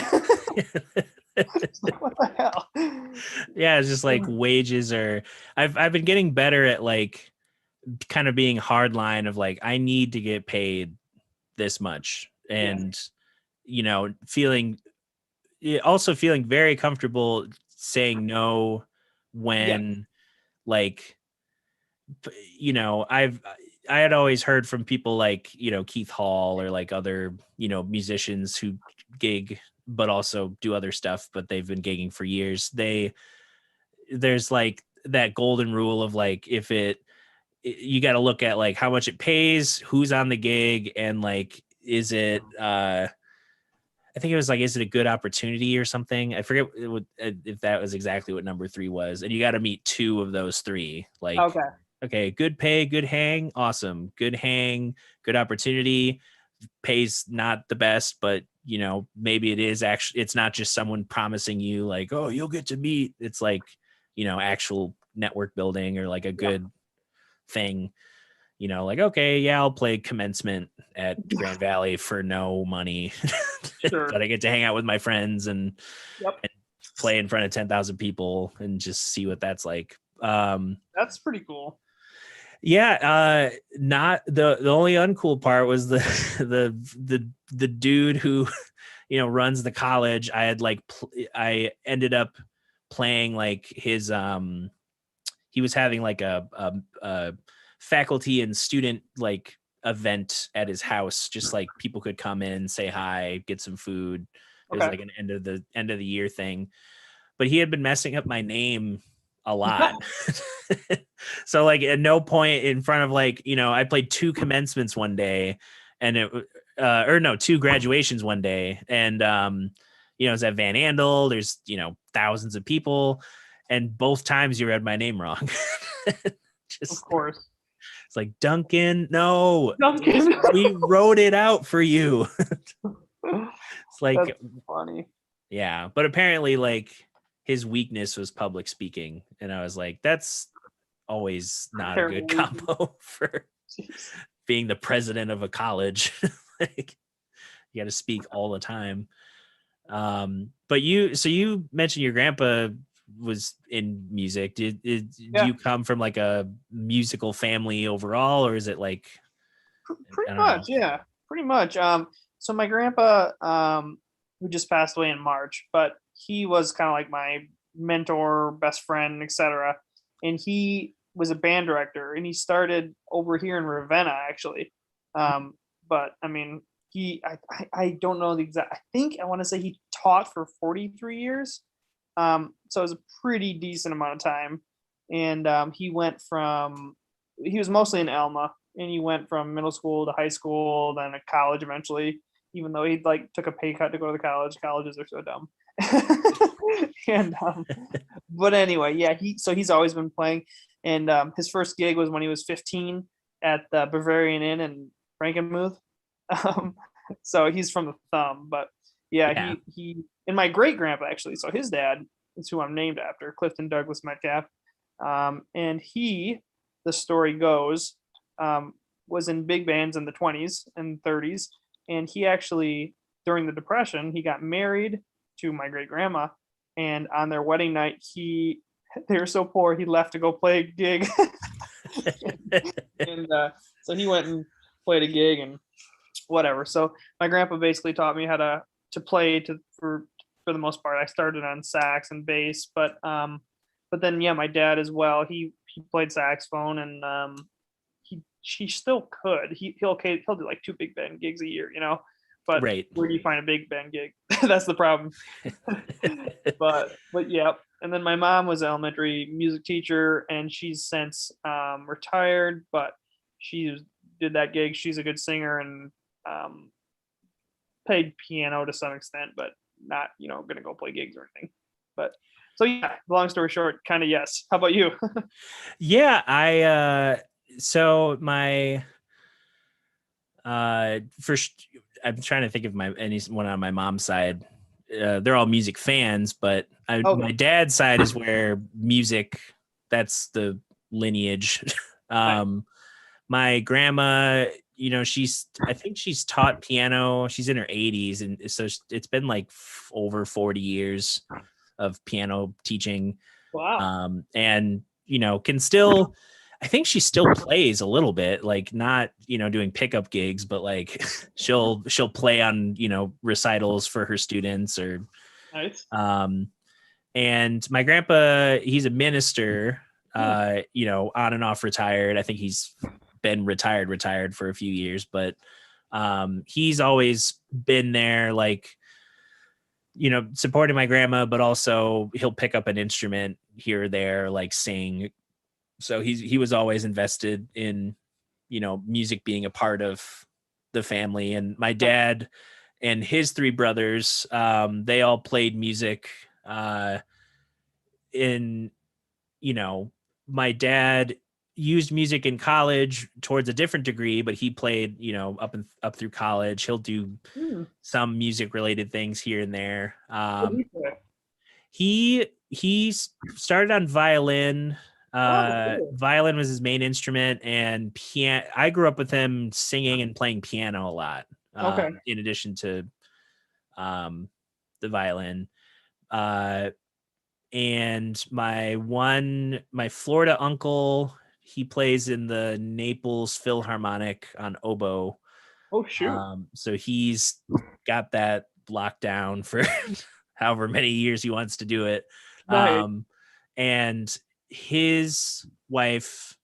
What the hell? Yeah, it's just like wages are. I've been getting better at like kind of being hardline of like I need to get paid this much, and feeling also feeling very comfortable saying no when like I had always heard from people like Keith Hall or like other musicians who gig but also do other stuff, but they've been gigging for years. There's like that golden rule of like if you got to look at like how much it pays, who's on the gig, and like is it I think it was like, is it a good opportunity or something? I forget if that was exactly what number 3 was. And you got to meet 2 of those 3. Like, okay, good pay, good hang, awesome. Good hang, good opportunity. Pays not the best, but maybe it is actually, it's not just someone promising you like, oh, you'll get to meet. It's like, actual network building or like a good thing. Like, okay, yeah, I'll play commencement at Grand Valley for no money, Sure. but I get to hang out with my friends and play in front of 10,000 people and just see what that's like. That's pretty cool. Yeah, not the only uncool part was the dude who runs the college. I had like I ended up playing like his he was having like a faculty and student like event at his house, just like people could come in, say hi, get some food. It was like an end of the year thing, but he had been messing up my name a lot. So like at no point in front of like I played 2 commencements one day and it 2 graduations one day, and it was at Van Andel. There's thousands of people, and both times you read my name wrong. Just of course. It's like, Duncan, no. Duncan. We wrote it out for you. It's like, that's funny. Yeah, but apparently like his weakness was public speaking, and I was like, that's always not a good combo for being the president of a college. Like, you got to speak all the time. But you mentioned your grandpa was in music. Did you come from like a musical family overall, or is it like pretty much? Yeah, pretty much. So my grandpa, who just passed away in March, but he was kind of like my mentor, best friend, etc. And he was a band director, and he started over here in Ravenna actually. But I mean, I don't know the exact. I think I want to say he taught for 43 years. So it was a pretty decent amount of time. And he was mostly in Alma, and he went from middle school to high school, then a college eventually, even though he like took a pay cut to go to the college. Colleges are so dumb. And but anyway, yeah, he's always been playing. And his first gig was when he was 15 at the Bavarian Inn in Frankenmuth. So he's from the Thumb, but yeah. He and my great grandpa actually. So his dad is who I'm named after, Clifton Douglas Metcalf. And the story goes, was in big bands in the 20s and 30s, and he actually during the Depression he got married to my great grandma, and on their wedding night they were so poor he left to go play a gig. And so he went and played a gig and whatever. So my grandpa basically taught me how to play for the most part. I started on sax and bass, but then my dad as well. He played saxophone, and he still could. He'll do like 2 big band gigs a year, But right. Where do you find a big band gig? That's the problem. but yeah. And then my mom was an elementary music teacher, and she's since retired, but she did that gig. She's a good singer and played piano to some extent, but not gonna go play gigs or anything. But so yeah, long story short, kind of yes. How about you? Yeah, so my first, I'm trying to think of anyone on my mom's side. They're all music fans, but my dad's side is where music, that's the lineage. My grandma I think she's taught piano. She's in her 80s. And so it's been like over 40 years of piano teaching. Wow. And, can still, I think she still plays a little bit, like not, doing pickup gigs, but like she'll play on, recitals for her students or, Nice. and my grandpa, he's a minister, on and off retired. I think he's been retired for a few years, but he's always been there, like, supporting my grandma, but also he'll pick up an instrument here or there, like sing. So he was always invested in, music being a part of the family. And my dad and his three brothers, they all played music. In My dad used music in college towards a different degree, but he played, up through college. He'll do some music related things here and there. He started on violin. Violin was his main instrument, and piano. I grew up with him singing and playing piano a lot. In addition to the violin. And my Florida uncle, he plays in the Naples Philharmonic on oboe. Oh, shoot. So he's got that locked down for however many years he wants to do it. Nice. And his wife,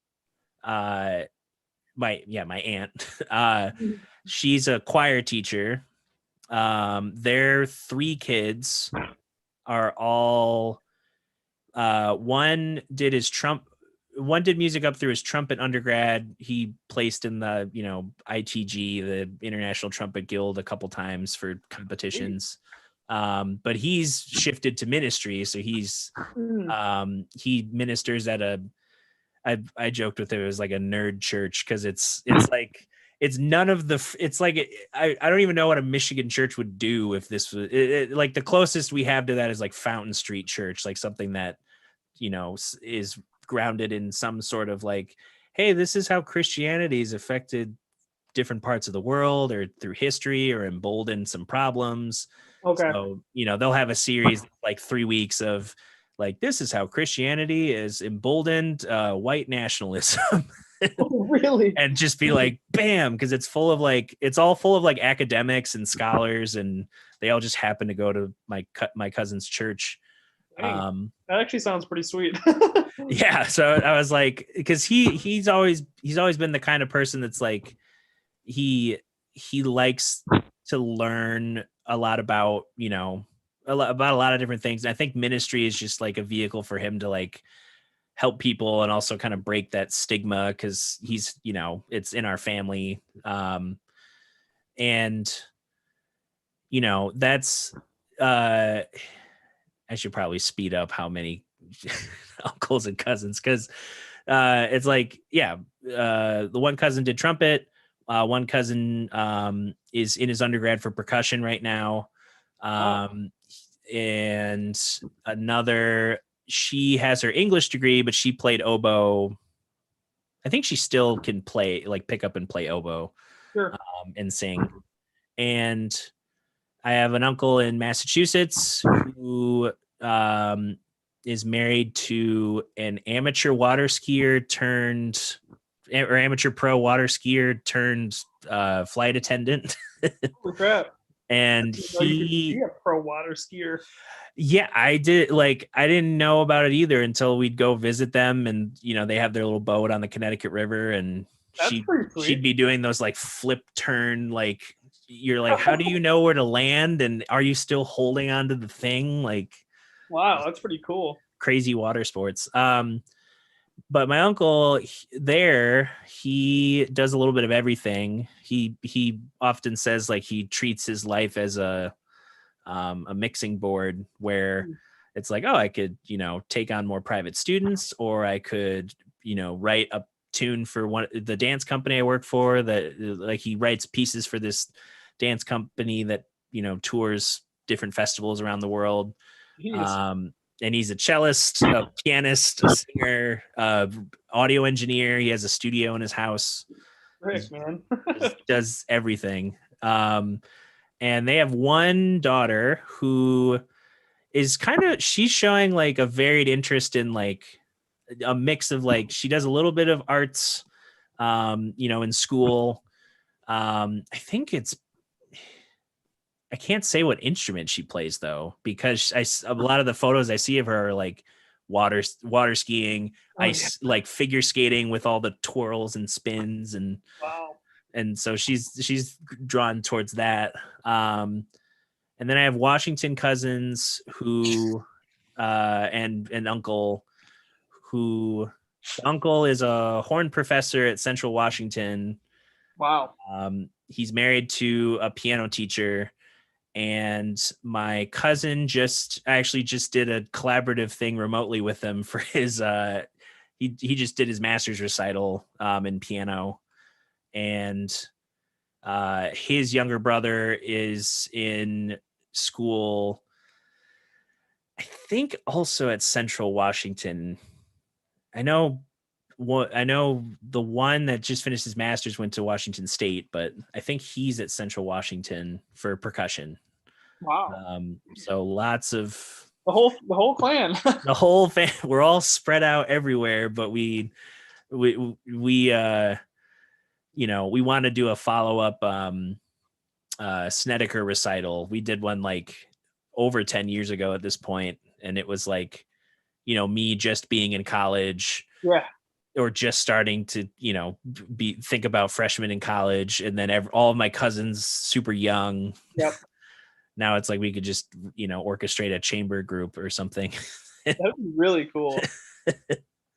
my aunt, she's a choir teacher. Their three kids are all, one did music up through his trumpet undergrad. He placed in the, ITG, the International Trumpet Guild, a couple times for competitions. But he's shifted to ministry. So he ministers at I joked with him, it was like a nerd church, because it's like, it's none of the, it's like, I don't even know what a Michigan church would do if this was like, the closest we have to that is like Fountain Street Church, like something that, is grounded in some sort of like, hey, this is how Christianity has affected different parts of the world or through history or emboldened some problems. Okay. So, they'll have a series like 3 weeks of like, this is how Christianity is emboldened white nationalism. Oh, really? And just be like, bam, because it's all full of like academics and scholars, and they all just happen to go to my cousin's church. That actually sounds pretty sweet. Yeah, so I was like, because he's always been the kind of person that's like, he likes to learn a lot about, about a lot of different things. And I think ministry is just like a vehicle for him to like help people and also kind of break that stigma, because he's, it's in our family. And that's I should probably speed up how many uncles and cousins, because it's like, the one cousin did trumpet, one cousin is in his undergrad for percussion right now, and another, she has her English degree, but she played oboe. I think she still can play, like pick up and play oboe. Sure. And sing. And I have an uncle in Massachusetts who is married to an amateur water skier turned, or amateur pro water skier turned flight attendant. Holy crap. And You could be a pro water skier. Yeah, I didn't know about it either until we'd go visit them, and they have their little boat on the Connecticut River, and she'd be doing those like flip turn, like you're like, how do you know where to land, and are you still holding onto the thing? Like, wow, that's pretty cool. Crazy water sports. But my uncle he does a little bit of everything. He often says like he treats his life as a mixing board, where it's like, oh, I could, take on more private students, or I could, write a tune for the dance company I work for, that like he writes pieces for this dance company that, tours different festivals around the world. And he's a cellist, a pianist, a singer, audio engineer. He has a studio in his house. Rick, man. Does everything. And they have one daughter who is she's showing like a varied interest in like a mix of like, she does a little bit of arts, in school. I think I can't say what instrument she plays though, because a lot of the photos I see of her are like water skiing, like figure skating with all the twirls and spins, and Wow. and so she's drawn towards that. And then I have Washington cousins who, and uncle who, the uncle is a horn professor at Central Washington. Wow. He's married to a piano teacher, and my cousin actually just did a collaborative thing remotely with him for his, he just did his master's recital, in piano, and his younger brother is in school, I think also at Central Washington. I know the one that just finished his master's went to Washington State, but I think he's at Central Washington for percussion. Wow. So lots of The whole clan. the whole we're all spread out everywhere, but we we want to do a follow-up Snedeker recital. We did one like over 10 years ago at this point, and it was like, me just being in college, Yeah. or just starting to think about freshman in college, and then all of my cousins super young. Yep. Now it's like we could just orchestrate a chamber group or something. That would be really cool.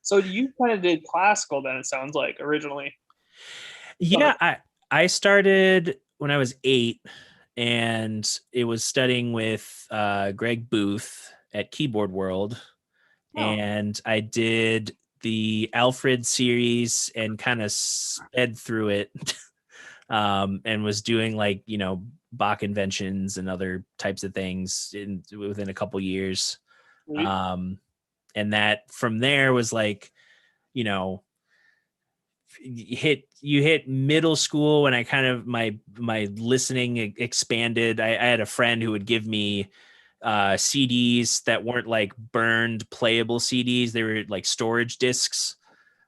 So you kind of did classical then, it sounds like, originally. Yeah, I started when I was 8, and it was studying with Greg Booth at Keyboard World. Oh. And I did the Alfred series and kind of sped through it, and was doing like, Bach inventions and other types of things within a couple years. And that from there was like, you hit middle school when I kind of my listening expanded. I had a friend who would give me CDs that weren't like burned playable CDs. They were like storage discs.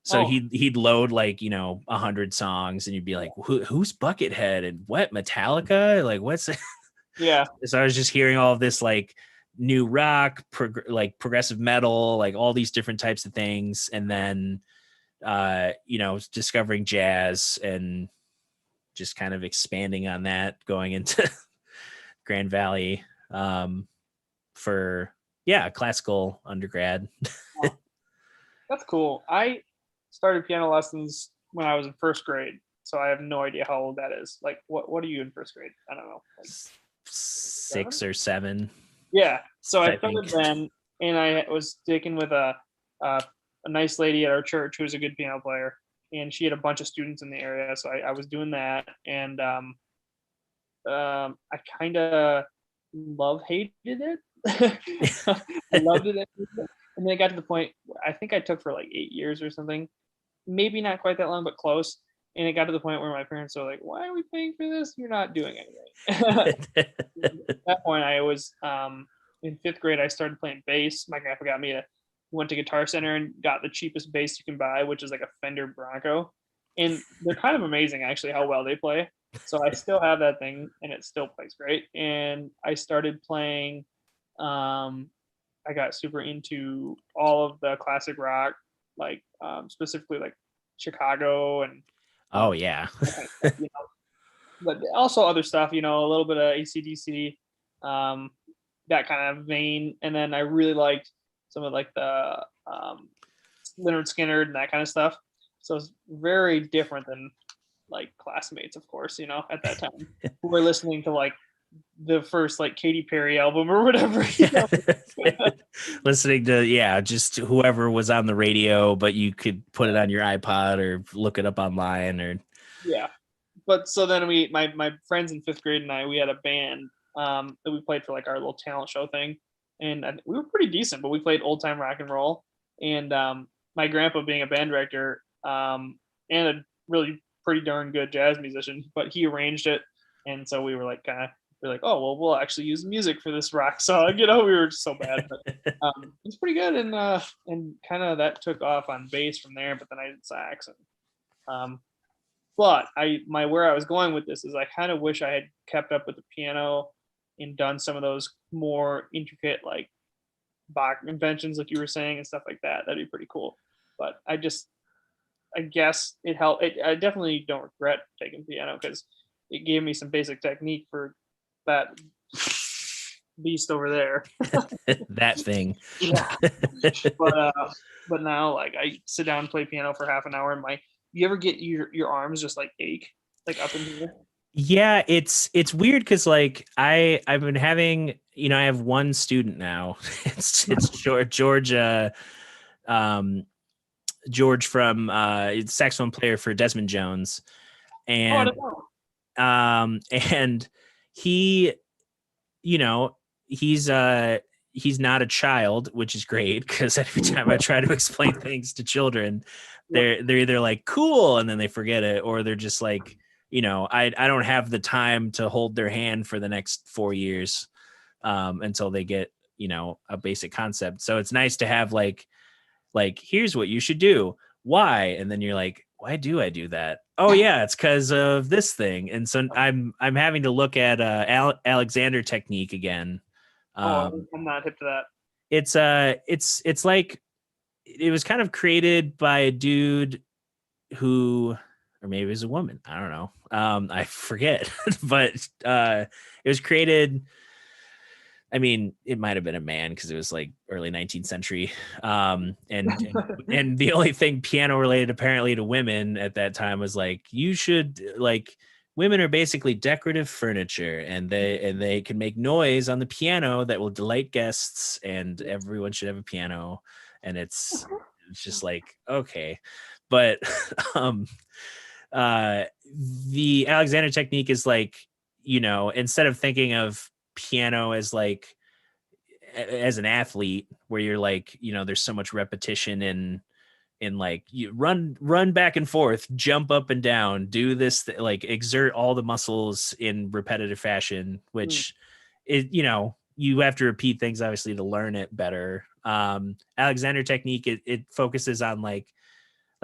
So he'd load like 100 songs, and you'd be like, who's Buckethead and what, Metallica? Like, what's it? Yeah. So I was just hearing all of this like new rock, like progressive metal, like all these different types of things, and then discovering jazz and just kind of expanding on that, going into Grand Valley for classical undergrad. That's cool. I started piano lessons when I was in first grade, so I have no idea how old that is. Like, what are you in first grade? I don't know, like 6 or 7. Yeah. So I started then, and I was sticking with a nice lady at our church who was a good piano player, and she had a bunch of students in the area. So I was doing that, and I kind of hated it. I loved it, and then it got to the point I think I took for like 8 years or something, maybe not quite that long, but close. And it got to the point where my parents were like, "Why are we paying for this? You're not doing anything." At that point, I was in 5th grade. I started playing bass. My grandpa went to Guitar Center and got the cheapest bass you can buy, which is like a Fender Bronco. And they're kind of amazing, actually, how well they play. So I still have that thing, and it still plays great. And I started playing. I got super into all of the classic rock, like specifically like Chicago and. Oh yeah. But also other stuff, a little bit of AC/DC, that kind of vein. And then I really liked some of like the Leonard Skinner and that kind of stuff. So it's very different than like classmates, of course, at that time who were listening to like the first like Katy Perry album or whatever. Listening to just whoever was on the radio, but you could put it on your iPod or look it up online or But so then my friends in 5th grade and we had a band that we played for like our little talent show thing, and we were pretty decent, but we played old time rock and roll. And my grandpa, being a band director and a really pretty darn good jazz musician, but he arranged it, and so we were like oh well, we'll actually use music for this rock song. We were just so bad, but it's pretty good, and kind of that took off on bass from there. But then I did sax, and but where I was going with this is I kind of wish I had kept up with the piano and done some of those more intricate like Bach inventions, like you were saying, and stuff like that. That'd be pretty cool. But I guess it helped. I definitely don't regret taking piano because it gave me some basic technique for that beast over there. That thing. Yeah. But now like I sit down and play piano for half an hour and you ever get your arms just like ache like up in here? Yeah, it's weird because like I've been having, I have one student now. It's George George from saxophone player for Desmond Jones, and and he, he's not a child, which is great because every time I try to explain things to children, they're either like cool and then they forget it, or they're just like, I don't have the time to hold their hand for the next 4 years until they get, a basic concept. So it's nice to have like, here's what you should do. Why? And then you're like, why do I do that? Oh yeah, it's because of this thing. And so I'm having to look at Alexander technique again. I'm not hip to that. It's like, it was kind of created by a dude who, or maybe it was a woman, I don't know. I forget, but it was created. I mean, it might have been a man because it was like early 19th century. And the only thing piano related apparently to women at that time was like, you should like, women are basically decorative furniture, and they can make noise on the piano that will delight guests, and everyone should have a piano. And it's just like, okay. But the Alexander technique is like, instead of thinking of piano as like as an athlete where you're like, there's so much repetition in like you run back and forth, jump up and down, do this, like exert all the muscles in repetitive fashion, which is, you have to repeat things obviously to learn it better. Alexander technique, it focuses on like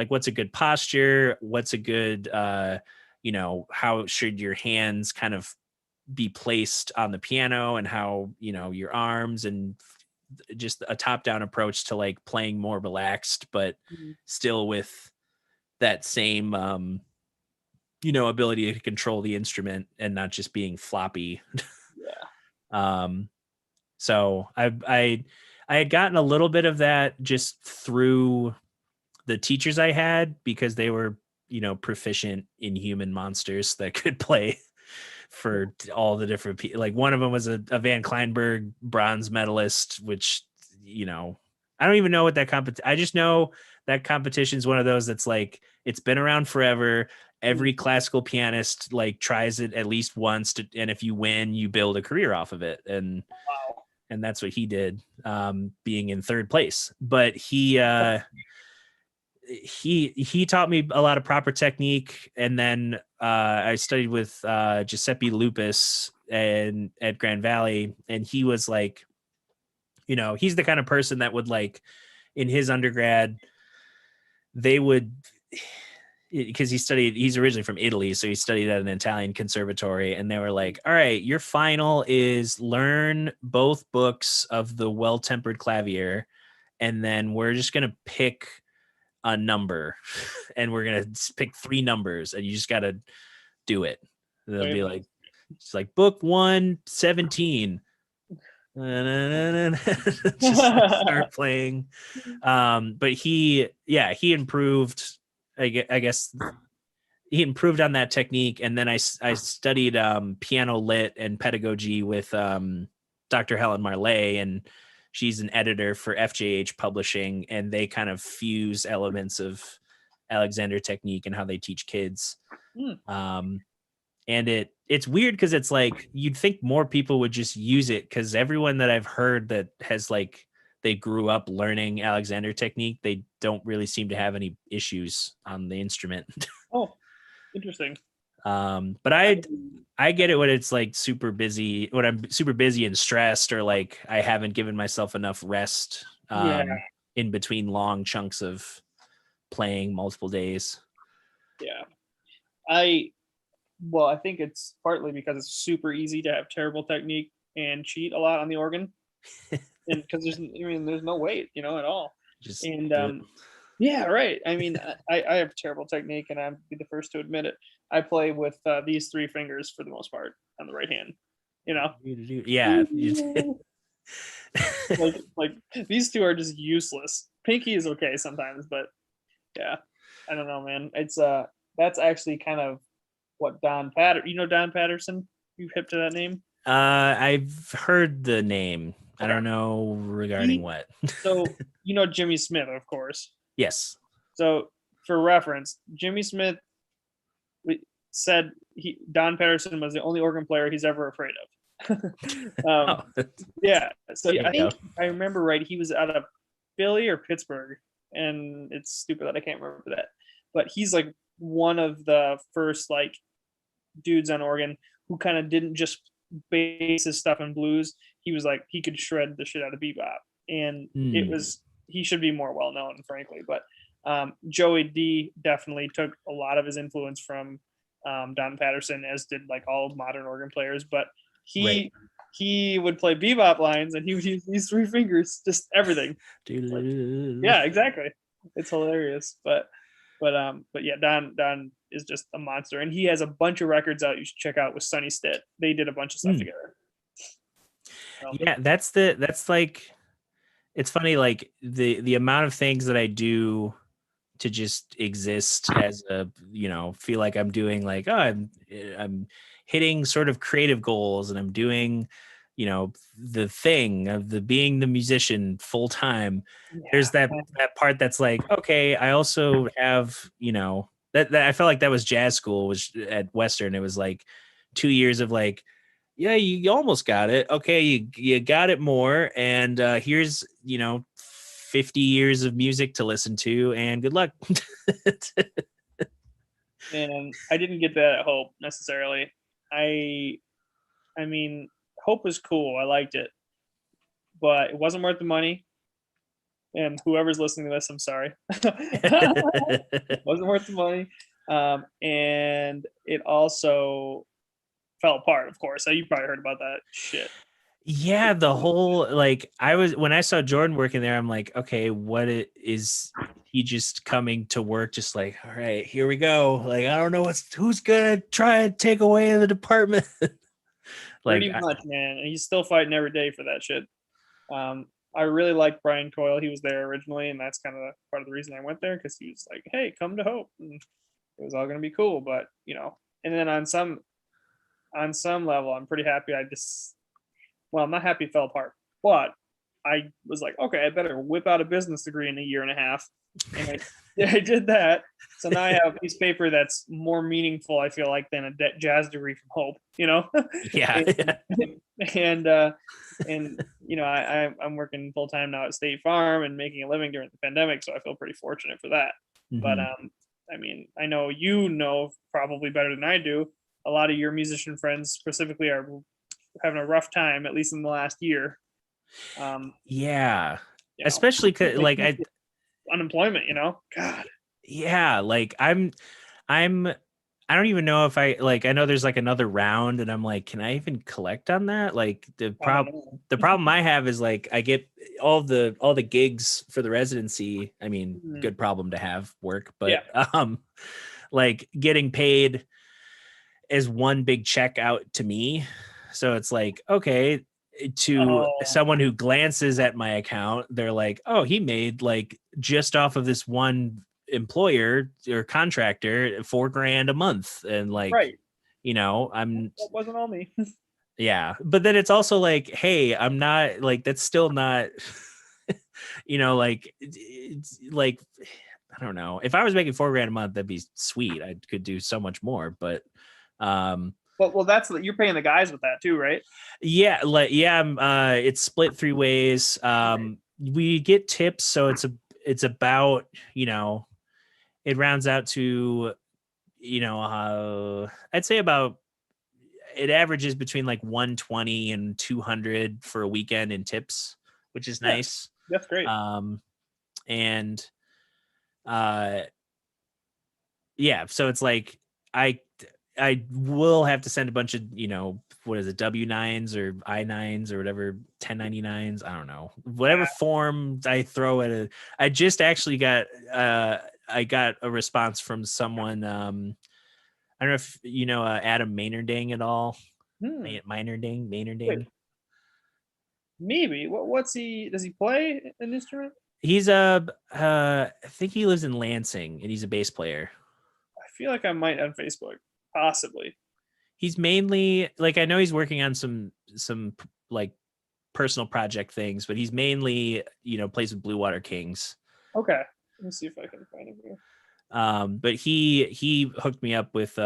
what's a good posture, what's a good how should your hands kind of be placed on the piano, and how your arms, and just a top-down approach to like playing more relaxed but still with that same ability to control the instrument and not just being floppy. So I had gotten a little bit of that just through the teachers I had, because they were proficient in human monsters that could play for all the different people. Like one of them was a Van Kleinberg bronze medalist, which I don't even know what that I just know that competition is one of those that's like, it's been around forever. Every classical pianist like tries it at least once and if you win, you build a career off of it. And that's what he did, being in third place. But he taught me a lot of proper technique. And then I studied with Giuseppe Lupus and at Grand Valley, and he was like, he's the kind of person that would like, in his undergrad, they would, because he's originally from Italy, so he studied at an Italian conservatory, and they were like, all right, your final is learn both books of the Well-Tempered Clavier, and then we're just going to pick a number, and we're going to pick 3 numbers, and you just got to do it. They'll be like, it's like book 1, 17. Just start playing. But he improved. I guess he improved on that technique. And then I studied piano lit and pedagogy with Dr. Helen Marley, and she's an editor for FJH Publishing, and they kind of fuse elements of Alexander technique and how they teach kids. And it's weird because it's like, you'd think more people would just use it, because everyone that I've heard that has like, they grew up learning Alexander technique, they don't really seem to have any issues on the instrument. Interesting. But I get it when it's like super busy, when I'm super busy and stressed, or like I haven't given myself enough rest in between long chunks of playing multiple days. Yeah. I think it's partly because it's super easy to have terrible technique and cheat a lot on the organ. And because there's no weight, at all. Just And yeah, right. I mean, I have terrible technique, and I'd be the first to admit it. I play with these three fingers for the most part on the right hand. Yeah. like these two are just useless. Pinky is okay sometimes, but yeah, I don't know, man. It's that's actually kind of what Don Patterson. You hip to that name? I've heard the name. I don't know regarding what. So Jimmy Smith, of course. Yes. So for reference, Jimmy Smith said Don Patterson was the only organ player he's ever afraid of. Yeah. So I remember right. He was out of Philly or Pittsburgh, and it's stupid that I can't remember that. But he's like one of the first like dudes on organ who kind of didn't just base his stuff in blues. He was like he could shred the shit out of bebop, and he should be more well known, frankly. But Joey D definitely took a lot of his influence from Don Patterson, as did like all modern organ players. But he would play bebop lines, and he would use these three fingers, just everything. Yeah, exactly. It's hilarious. But yeah, Don is just a monster, and he has a bunch of records out you should check out with Sonny Stitt. They did a bunch of stuff together. So. Yeah, that's like, it's funny, like the amount of things that I do to just exist as a, feel like I'm doing like, I'm hitting sort of creative goals, and I'm doing, the thing of being the musician full time. Yeah. There's that part that's like, okay, I also have, that I felt like that was jazz school, which at Western, it was like 2 years of like, yeah, you almost got it. Okay, you got it more, and here's 50 years of music to listen to, and good luck. And I didn't get that at Hope necessarily. I mean, Hope was cool. I liked it, but it wasn't worth the money. And whoever's listening to this, I'm sorry. It wasn't worth the money, and it also fell apart. Of course, you probably heard about that shit. Yeah, the whole like when I saw Jordan working there, I'm like, okay, is he just coming to work just like, all right, here we go. Like, I don't know who's gonna try and take away the department. Like, pretty much, man. And he's still fighting every day for that shit. I really liked Brian Coyle. He was there originally, and that's kind of part of the reason I went there, because he was like, hey, come to Hope. And it was all gonna be cool. But and then on some level, I'm pretty happy I'm not happy it fell apart, but I was like, okay, I better whip out a business degree in a year and a half. And I did that. So now I have a piece of paper that's more meaningful, I feel like, than a jazz degree from Hope, Yeah. and I'm working full time now at State Farm and making a living during the pandemic. So I feel pretty fortunate for that. Mm-hmm. But I mean, I know probably better than I do. A lot of your musician friends specifically are having a rough time, at least in the last year. Yeah, especially like unemployment. God. Yeah, like I don't even know if I know there's like another round, and I'm like, can I even collect on that? Like the problem I have is like I get all the gigs for the residency. I mean, good problem to have, work, but like getting paid as one big check out to me. So it's like, okay, to someone who glances at my account, they're like, oh, he made like just off of this one employer or contractor $4,000 a month. And like, right. That wasn't all me. Yeah. But then it's also like, hey, I'm not like, that's still not, like, it's like, I don't know. If I was making $4,000 a month, that'd be sweet. I could do so much more, but, well, you're paying the guys with that too, right? Yeah, it's split 3 ways. We get tips, so it's about, it rounds out to I'd say about it averages between like 120 and 200 for a weekend in tips, which is nice. That's great. And yeah, so it's like I will have to send a bunch of, what is it, W-9s or I-9s or whatever, 1099s, I don't know, whatever form I throw at I just actually got I got a response from someone. I don't know if you know Adam Maynarding at all. Maynarding. Wait, maybe. What's he? Does he play an instrument? He's I think he lives in Lansing and he's a bass player. I feel like I might on Facebook, possibly. He's mainly like, I know he's working on some like personal project things, but he's mainly, plays with Blue Water Kings. Okay, let me see if I can find him here. But he hooked me up with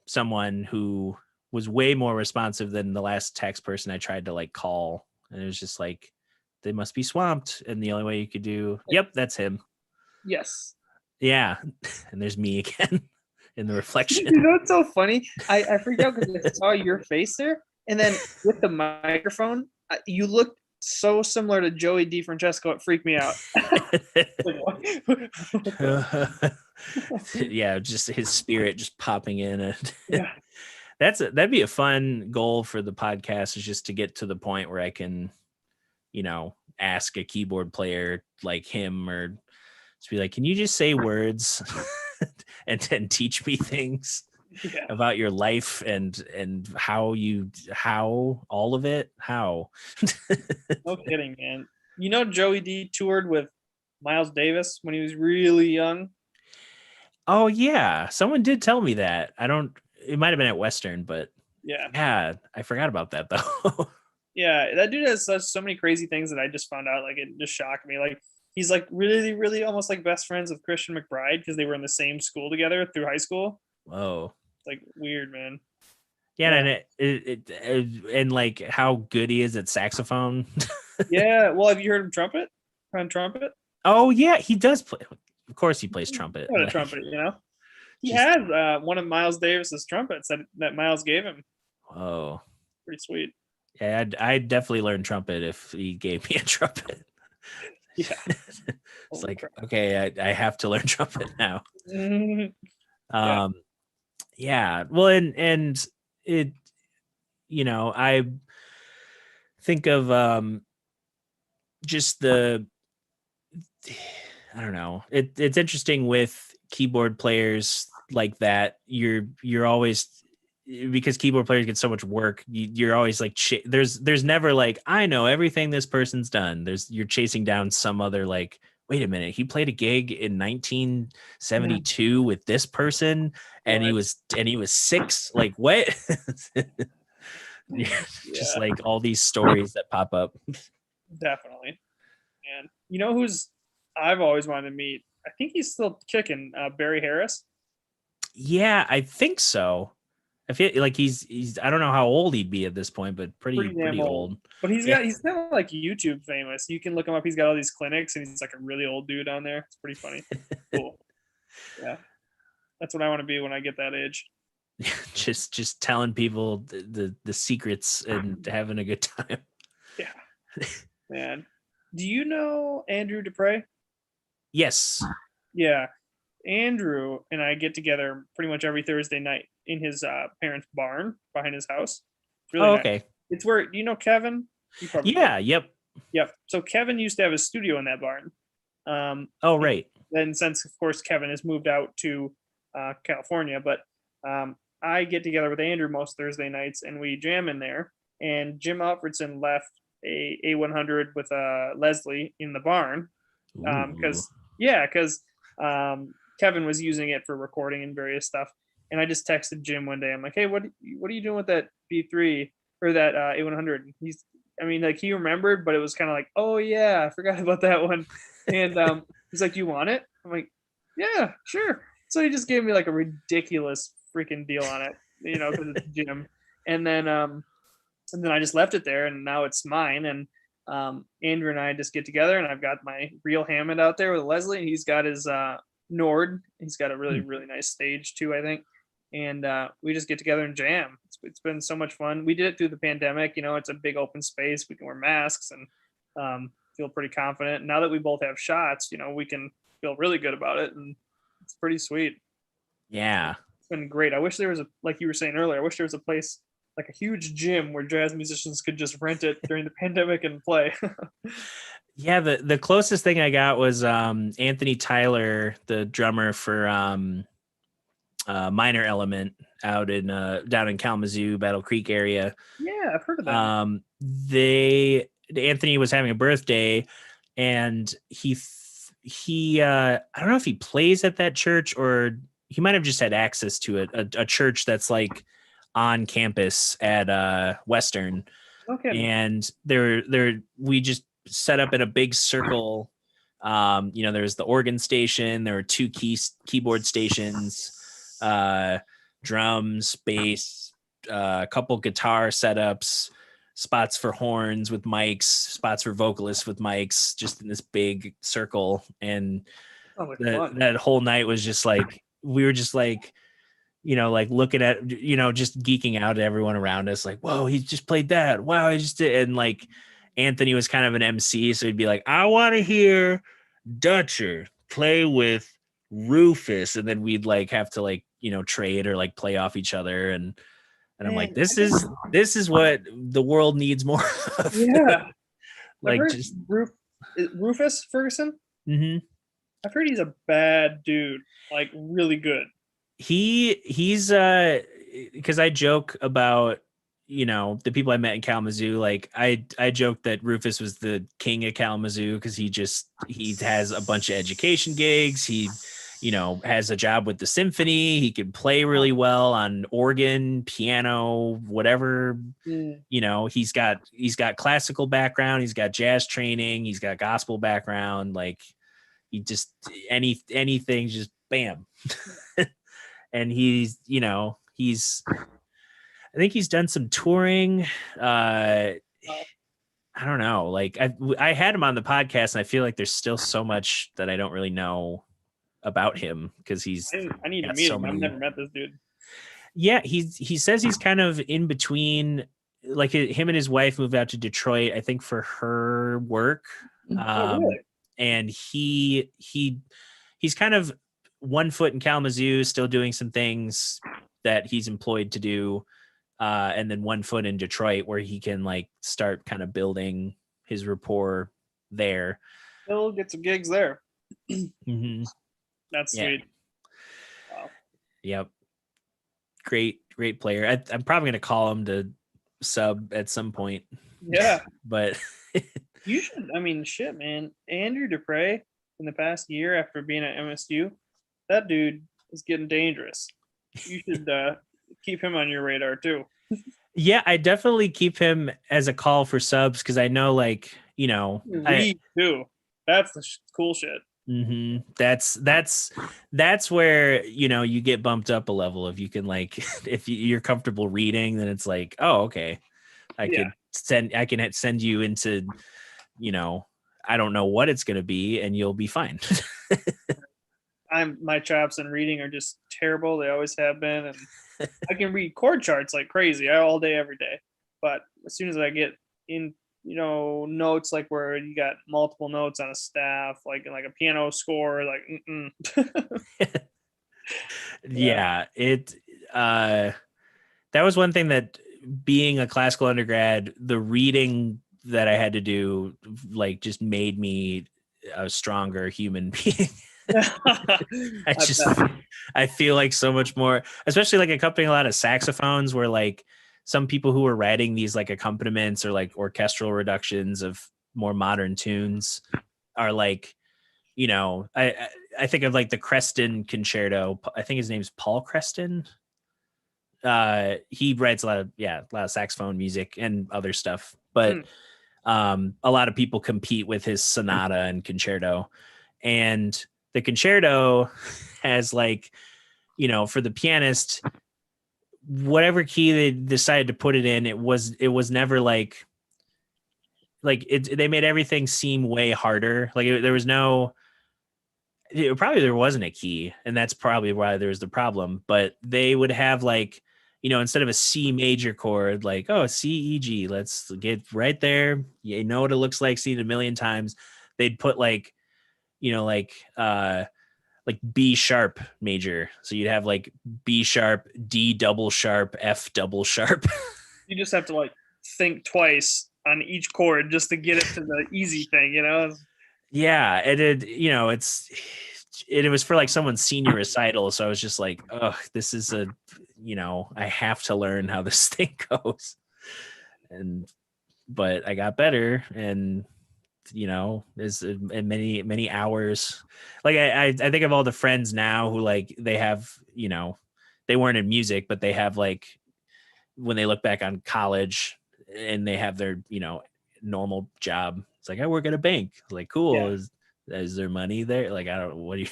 someone who was way more responsive than the last tax person I tried to like call, and it was just like they must be swamped, and the only way you could do, yep, that's him. Yes. Yeah, and there's me again in the reflection. You know what's so funny? I freaked out because I saw your face there, and then with the microphone, you looked so similar to Joey DeFrancesco. It freaked me out. Yeah, just his spirit just popping in. Yeah. That'd be a fun goal for the podcast, is just to get to the point where I can, ask a keyboard player like him, or just be like, can you just say words and then teach me things about your life and how all of it, how. No kidding, man. Joey D toured with Miles Davis when he was really young. Oh yeah, someone did tell me that. It might have been at Western, but yeah, I forgot about that though. Yeah, that dude has so many crazy things that I just found out. Like, it just shocked me. Like, he's like really, really almost like best friends with Christian McBride because they were in the same school together through high school. Whoa. Like, weird, man. Yeah, and and like how good he is at saxophone. Yeah, well, have you heard him on trumpet? Oh yeah, he does play. Of course, he plays trumpet. What a trumpet, He has one of Miles Davis's trumpets that Miles gave him. Whoa, pretty sweet. Yeah, I'd definitely learn trumpet if he gave me a trumpet. Yeah, it's like, okay, I have to learn trumpet now. Yeah. Well, and it, I think of just I don't know. It's interesting with keyboard players like that. You're always, because keyboard players get so much work, you're always like, there's never like, I know everything this person's done. You're chasing down some other, like, wait a minute, he played a gig in 1972 with this person, and he was 6. Like, what? Just like all these stories that pop up. Definitely. And who's I've always wanted to meet? I think he's still kicking, Barry Harris. Yeah, I think so. I feel like he's I don't know how old he'd be at this point, but pretty old. But he's kind of like YouTube famous. You can look him up. He's got all these clinics, and he's like a really old dude on there. It's pretty funny. Cool. Yeah, that's what I want to be when I get that age. just telling people the secrets and having a good time. Yeah, man. Do you know Andrew DePree? Yes. Yeah. Andrew and I get together pretty much every Thursday night in his parents' barn behind his house. Really nice. Okay. It's where, do you know Kevin? Yeah. Yep. So Kevin used to have a studio in that barn. Right. Then since, of course, Kevin has moved out to California, but I get together with Andrew most Thursday nights and we jam in there. And Jim Alfredson left a A100 with Leslie in the barn because Kevin was using it for recording and various stuff. And I just texted Jim one day. I'm like, hey, what are you doing with that B3 or that A100? He remembered, but it was kind of like, oh yeah, I forgot about that one. And he's like, do you want it? I'm like, yeah, sure. So he just gave me like a ridiculous freaking deal on it, because it's Jim. And then I just left it there, and now it's mine. And Andrew and I just get together, and I've got my real Hammond out there with Leslie, and he's got his Nord. He's got a really, Hmm. really nice stage too, I think. And we just get together and jam. It's been so much fun. We did it through the pandemic. It's a big open space. We can wear masks and feel pretty confident. Now that we both have shots, we can feel really good about it. And it's pretty sweet. Yeah. It's been great. I wish there was like you were saying earlier, I wish there was a place like a huge gym where jazz musicians could just rent it during the pandemic and play. Yeah, the closest thing I got was Anthony Tyler, the drummer for Minor Element out in down in Kalamazoo, Battle Creek area. Yeah, I've heard of that. Anthony was having a birthday, and he I don't know if he plays at that church or he might have just had access to it, a church that's like on campus at Western. Okay. And we just set up in a big circle. There's the organ station, there were two keyboard stations, drums, bass, a couple guitar setups, spots for horns with mics, spots for vocalists with mics, just in this big circle. And that whole night was just like, we were just like, like looking at, just geeking out at everyone around us, like, whoa, he just played that. Wow, he just did. And like Anthony was kind of an MC, so he'd be like, I want to hear Dutcher play with Rufus, and then we'd like have to like trade or like play off each other, and I'm like, this is what the world needs more of. Yeah. Like just Rufus Ferguson. Mm-hmm. I've heard he's a bad dude, like really good. He's because I joke about the people I met in Kalamazoo. Like I joked that Rufus was the king of Kalamazoo because he has a bunch of education gigs. He has a job with the symphony. He can play really well on organ, piano, whatever. He's got classical background, he's got jazz training, he's got gospel background. Like he just anything, just bam. And I think he's done some touring. I don't know. Like I had him on the podcast, and I feel like there's still so much that I don't really know about him because I need to meet him. I've never met this dude. Yeah, he says he's kind of in between. Like him and his wife moved out to Detroit, I think, for her work. Really? And he's kind of one foot in Kalamazoo, still doing some things that he's employed to do, and then one foot in Detroit where he can like start kind of building his rapport there. He'll get some gigs there. Mm-hmm. That's sweet. Wow. Yep. Great player. I'm probably going to call him to sub at some point. Yeah. But you should, shit, man. Andrew DePree in the past year after being at MSU, that dude is getting dangerous. You should keep him on your radar too. Yeah, I definitely keep him as a call for subs because I know, like, Reed too. That's the cool shit. Mm-hmm. That's where you get bumped up a level. If you can, like, if you're comfortable reading, then it's like, oh, okay, I can send you into, I don't know what it's gonna be, and you'll be fine. My chops in reading are just terrible. They always have been, and I can read chord charts like crazy all day, every day. But as soon as I get in, notes like where you got multiple notes on a staff, like a piano score, like Yeah, it that was one thing that, being a classical undergrad, the reading that I had to do like just made me a stronger human being. I feel like so much more, especially like accompanying a lot of saxophones, where like some people who were writing these like accompaniments or like orchestral reductions of more modern tunes are like, I think of like the Creston concerto. I think his name's Paul Creston. He writes a lot of saxophone music and other stuff, but a lot of people compete with his sonata and concerto, and the concerto has like, for the pianist, whatever key they decided to put it in, it was never like they made everything seem way harder. Like there was no, probably there wasn't a key, and that's probably why there was the problem. But they would have like, instead of a C major chord, like, oh, C, E, G, let's get right there. You know what it looks like, seen it a million times. They'd put like, like B sharp major. So you'd have like B sharp, D double sharp, F double sharp. You just have to like think twice on each chord just to get it to the easy thing, Yeah, it was for like someone's senior recital, so I was just like, oh, this is I have to learn how this thing goes. But I got better, and there's many hours. Like I think of all the friends now who like they have, they weren't in music, but they have like, when they look back on college and they have their, normal job, it's like, I work at a bank. Like, cool. Yeah. Is there money there? Like, I don't what do you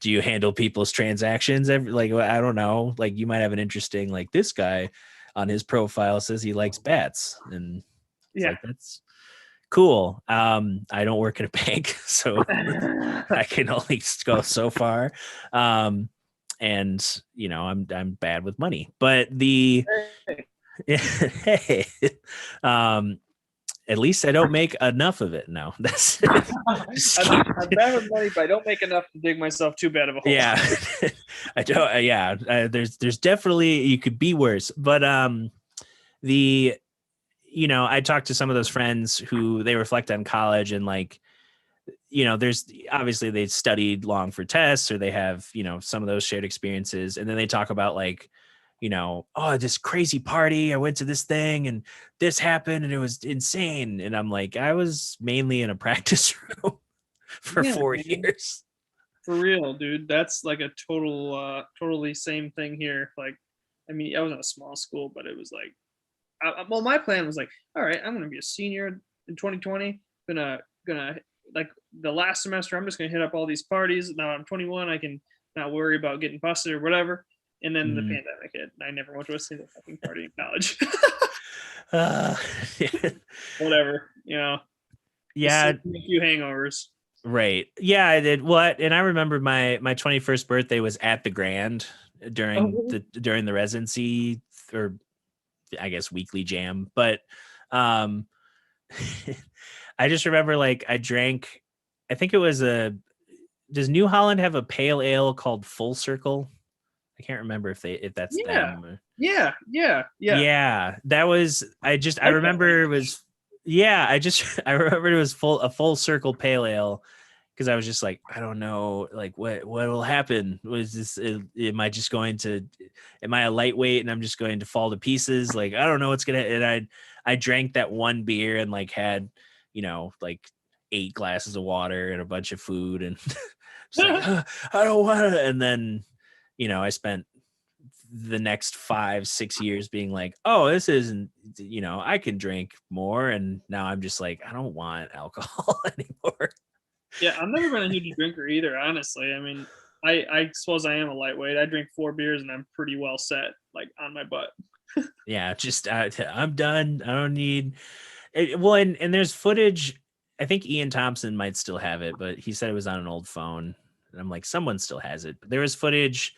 do you handle people's transactions like, I don't know, like you might have an interesting, like, this guy on his profile says he likes bats, and it's like, that's cool. I don't work at a bank, so I can only go so far. And I'm bad with money, but hey, at least I don't make enough of it. No, that's I'm bad with money, but I don't make enough to dig myself too bad of a hole. Yeah, I don't. Yeah, there's definitely, you could be worse, but I talked to some of those friends who they reflect on college, and like, there's obviously they studied long for tests, or they have, some of those shared experiences. And then they talk about like, oh, this crazy party, I went to this thing and this happened and it was insane. And I'm like, I was mainly in a practice room for 4 years. For real, dude. That's like a totally same thing here. Like, I mean, I was in a small school, but it was like, my plan was like, all right, I'm going to be a senior in 2020. Gonna like the last semester, I'm just going to hit up all these parties. Now I'm 21. I can not worry about getting busted or whatever. And then the pandemic hit. I never went to a single fucking party in college. Whatever, Yeah. A few hangovers. Right. Yeah, I did. What? And I remember my 21st birthday was at the Grand during the residency, or I guess weekly jam. But I just remember like I drank, I think it was does New Holland have a pale ale called Full Circle? I can't remember if that's them. Yeah. Yeah, that was, I remember it was, I remember it was a Full Circle pale ale, because I was just like, I don't know, like what will happen? Was this, am I a lightweight and I'm just going to fall to pieces? Like, I don't know what's gonna, and I drank that one beer and like had, like 8 glasses of water and a bunch of food, and just like, I don't want to. And then, I spent the next 5-6 years being like, oh, this isn't, I can drink more. And now I'm just like, I don't want alcohol anymore. Yeah, I've never been a huge drinker either, honestly. I mean, I suppose I am a lightweight. I drink 4 beers and I'm pretty well set, like on my butt. Yeah, just I'm done. I don't need it. Well, and there's footage. I think Ian Thompson might still have it, but he said it was on an old phone. And I'm like, someone still has it. But there was footage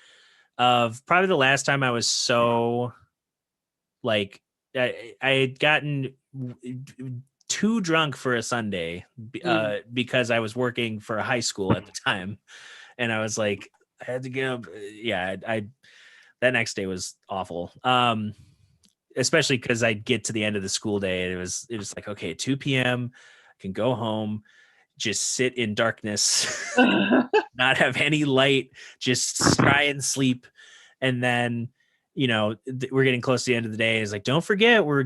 of probably the last time I was so like, I had gotten too drunk for a Sunday because I was working for a high school at the time, and I was like, I had to get up. Yeah, I that next day was awful. Especially because I'd get to the end of the school day and it was like, okay, 2 p.m. I can go home, just sit in darkness, not have any light, just try and sleep. And then, we're getting close to the end of the day. It's like, don't forget, we're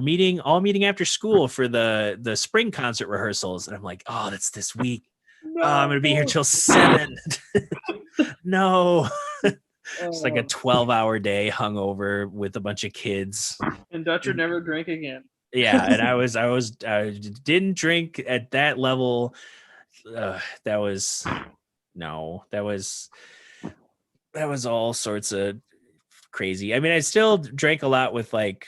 meeting after school for the spring concert rehearsals. And I'm like, oh, that's this week. No. I'm going to be here till 7. No. It's like a 12-hour day hungover with a bunch of kids. And Dutcher never drank again. Yeah, and I didn't drink at that level. That was all sorts of crazy. I mean, I still drank a lot with like,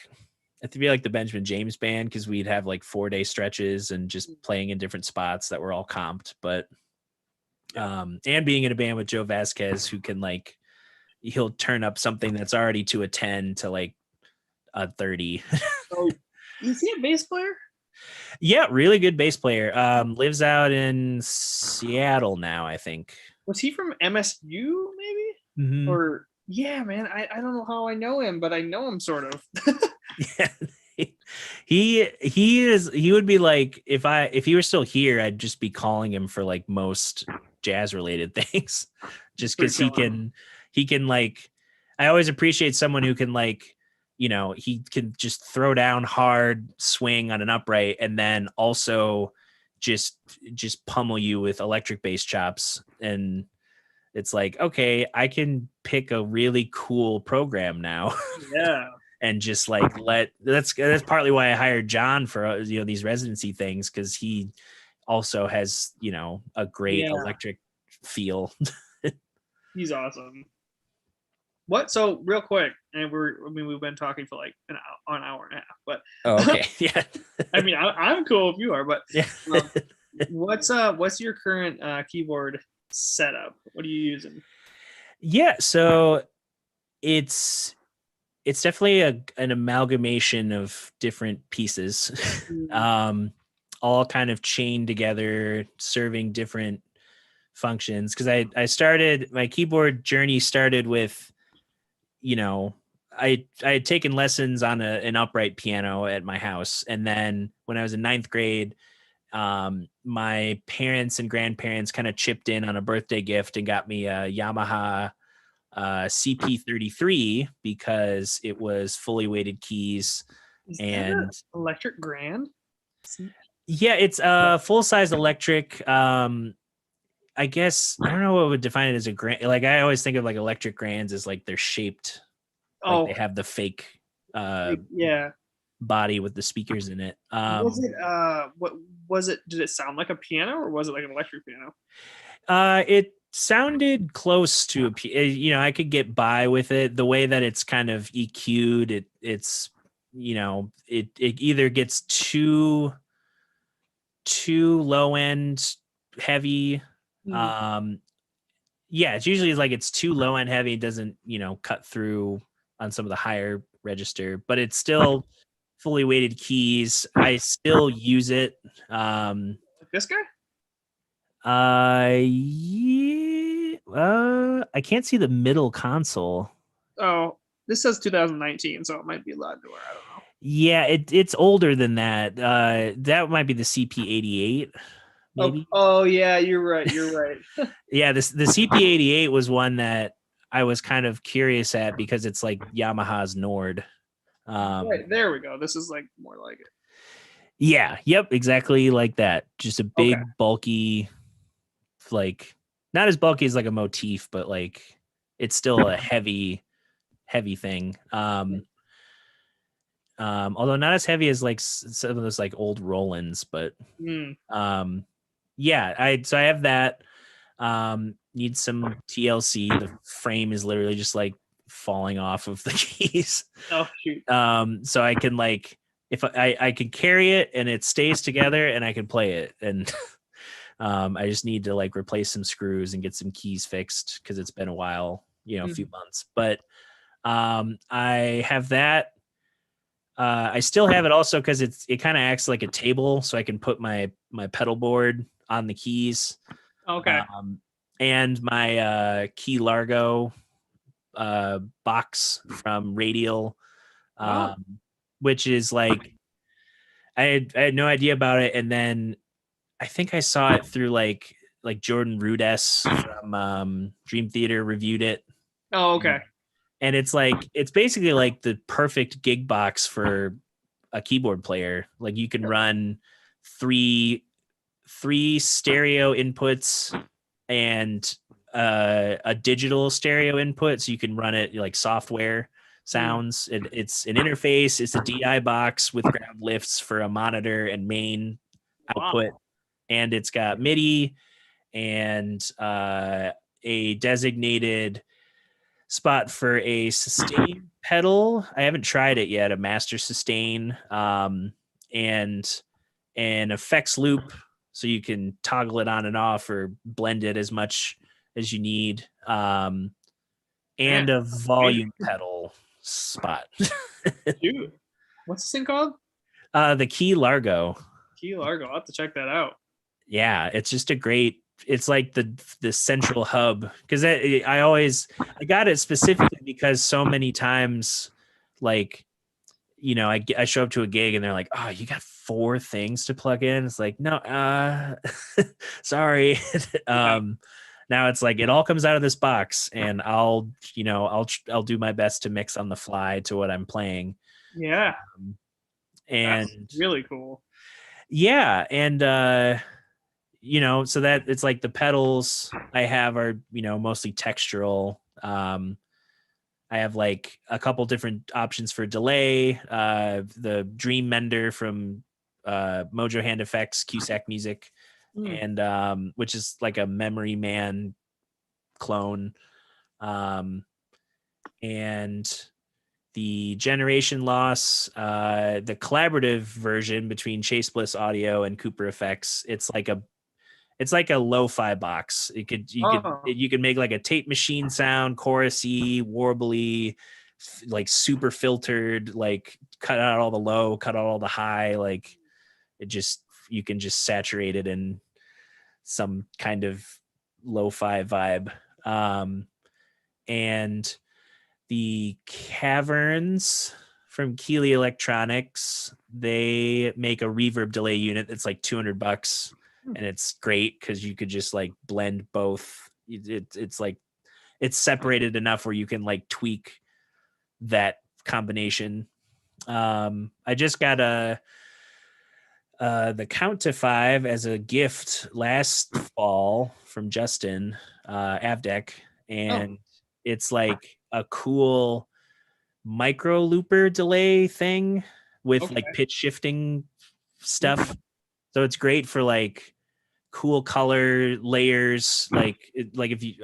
I think like the Benjamin James band, because we'd have like 4-day stretches and just playing in different spots that were all comped. But And being in a band with Joe Vasquez, who can like, he'll turn up something that's already to a 10 to like a 30. Oh, is he a bass player? Yeah, really good bass player. Lives out in Seattle now, I think. Was he from MSU maybe? Mm-hmm. Or yeah, man, I don't know how I know him, but I know him sort of. Yeah. He would be like, if he were still here, I'd just be calling him for like most jazz related things, just because he can like, I always appreciate someone who can like, you know, he can just throw down hard swing on an upright and then also just pummel you with electric bass chops. And it's like, okay, I can pick a really cool program now. Yeah. And just like that's partly why I hired John for these residency things, because he also has a great electric feel. He's awesome. What? So real quick, and we've been talking for like an hour and a half, but okay, yeah. I mean, I'm cool if you are, but yeah. What's your current keyboard setup? What are you using? Yeah, so it's definitely an amalgamation of different pieces, all kind of chained together, serving different functions. Because I started my keyboard journey started with, I had taken lessons on an upright piano at my house, and then when I was in ninth grade, my parents and grandparents kind of chipped in on a birthday gift and got me a Yamaha CP33 because it was fully weighted keys. Is and that electric grand? Yeah, it's full size electric. I guess I don't know what would define it as a grand. Like I always think of like electric grands as like they're shaped, like they have the fake body with the speakers in it. Was it what was it? Did it sound like a piano or was it like an electric piano? It sounded close to I could get by with it. The way that it's kind of EQ'd, it's it either gets too low end heavy. It's usually like it's too low end heavy. It doesn't cut through on some of the higher register, but it's still fully weighted keys. I still use it. This guy? I can't see the middle console. Oh, this says 2019, so it might be a lot newer. I don't know. Yeah, it's older than that. That might be the CP88. Maybe. Oh yeah, you're right. Yeah, the CP88 was one that I was kind of curious at because it's like Yamaha's Nord. Right, there we go. This is like more like it. Yeah, yep, exactly like that. Just a big, bulky, like not as bulky as like a motif, but like it's still a heavy thing. Although not as heavy as like some of those like old Rolands, but so I have that. Need some TLC. The frame is literally just like falling off of the keys. Oh shoot. So I can like if I can carry it and it stays together and I can play it, and I just need to like replace some screws and get some keys fixed because it's been a while, a few months. But I have that. I still have it also because it kind of acts like a table, so I can put my pedal board on the keys. Okay. And my Key Largo box from Radial, which is like I had no idea about it, and then I think I saw it through like Jordan Rudess from Dream Theater reviewed it. Oh, okay. And it's like it's basically like the perfect gig box for a keyboard player. Like you can run three stereo inputs and a digital stereo input, so you can run it like software sounds. It's an interface. It's a DI box with ground lifts for a monitor and main output, and it's got MIDI and a designated spot for a sustain pedal. I haven't tried it yet. A master sustain, and an effects loop so you can toggle it on and off or blend it as much as you need. And a volume pedal spot. Dude, what's this thing called? The Key Largo. Key Largo. I'll have to check that out. Yeah, it's just a great. It's like the central hub, because I got it specifically because so many times, like, I show up to a gig and they're like, "Oh, you got 4 things to plug in." It's like, no, sorry. Now it's like it all comes out of this box, and I'll do my best to mix on the fly to what I'm playing. Yeah, and that's really cool. Yeah, and so that it's like the pedals I have are mostly textural. I have like a couple different options for delay. The Dream Mender from Mojo Hand Effects, Cusack Music, and which is like a Memory Man clone, and the Generation Loss, the collaborative version between Chase Bliss Audio and Cooper Effects. It's like a lo-fi box. You could make like a tape machine sound, chorusy, warbly, like super filtered, like cut out all the low, cut out all the high, like you can just saturate it in some kind of lo-fi vibe. And the Caverns from Keeley Electronics, they make a reverb delay unit that's like $200, and it's great because you could just like blend both. It's like it's separated enough where you can like tweak that combination. I just got the Count to 5 as a gift last fall from Justin Avdek, and it's like a cool micro looper delay thing with like pitch shifting stuff. So it's great for like cool color layers. Like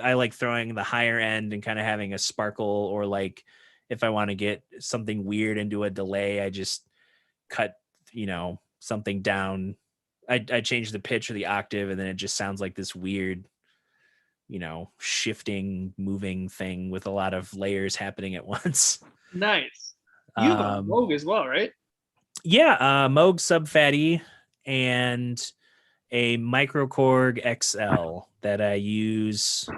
I like throwing the higher end and kind of having a sparkle, or like if I want to get something weird into a delay, I just cut, something down. I change the pitch or the octave, and then it just sounds like this weird, shifting, moving thing with a lot of layers happening at once. Nice. You have a Moog as well, right? Yeah, Moog Subfatty and a Microkorg XL that I use.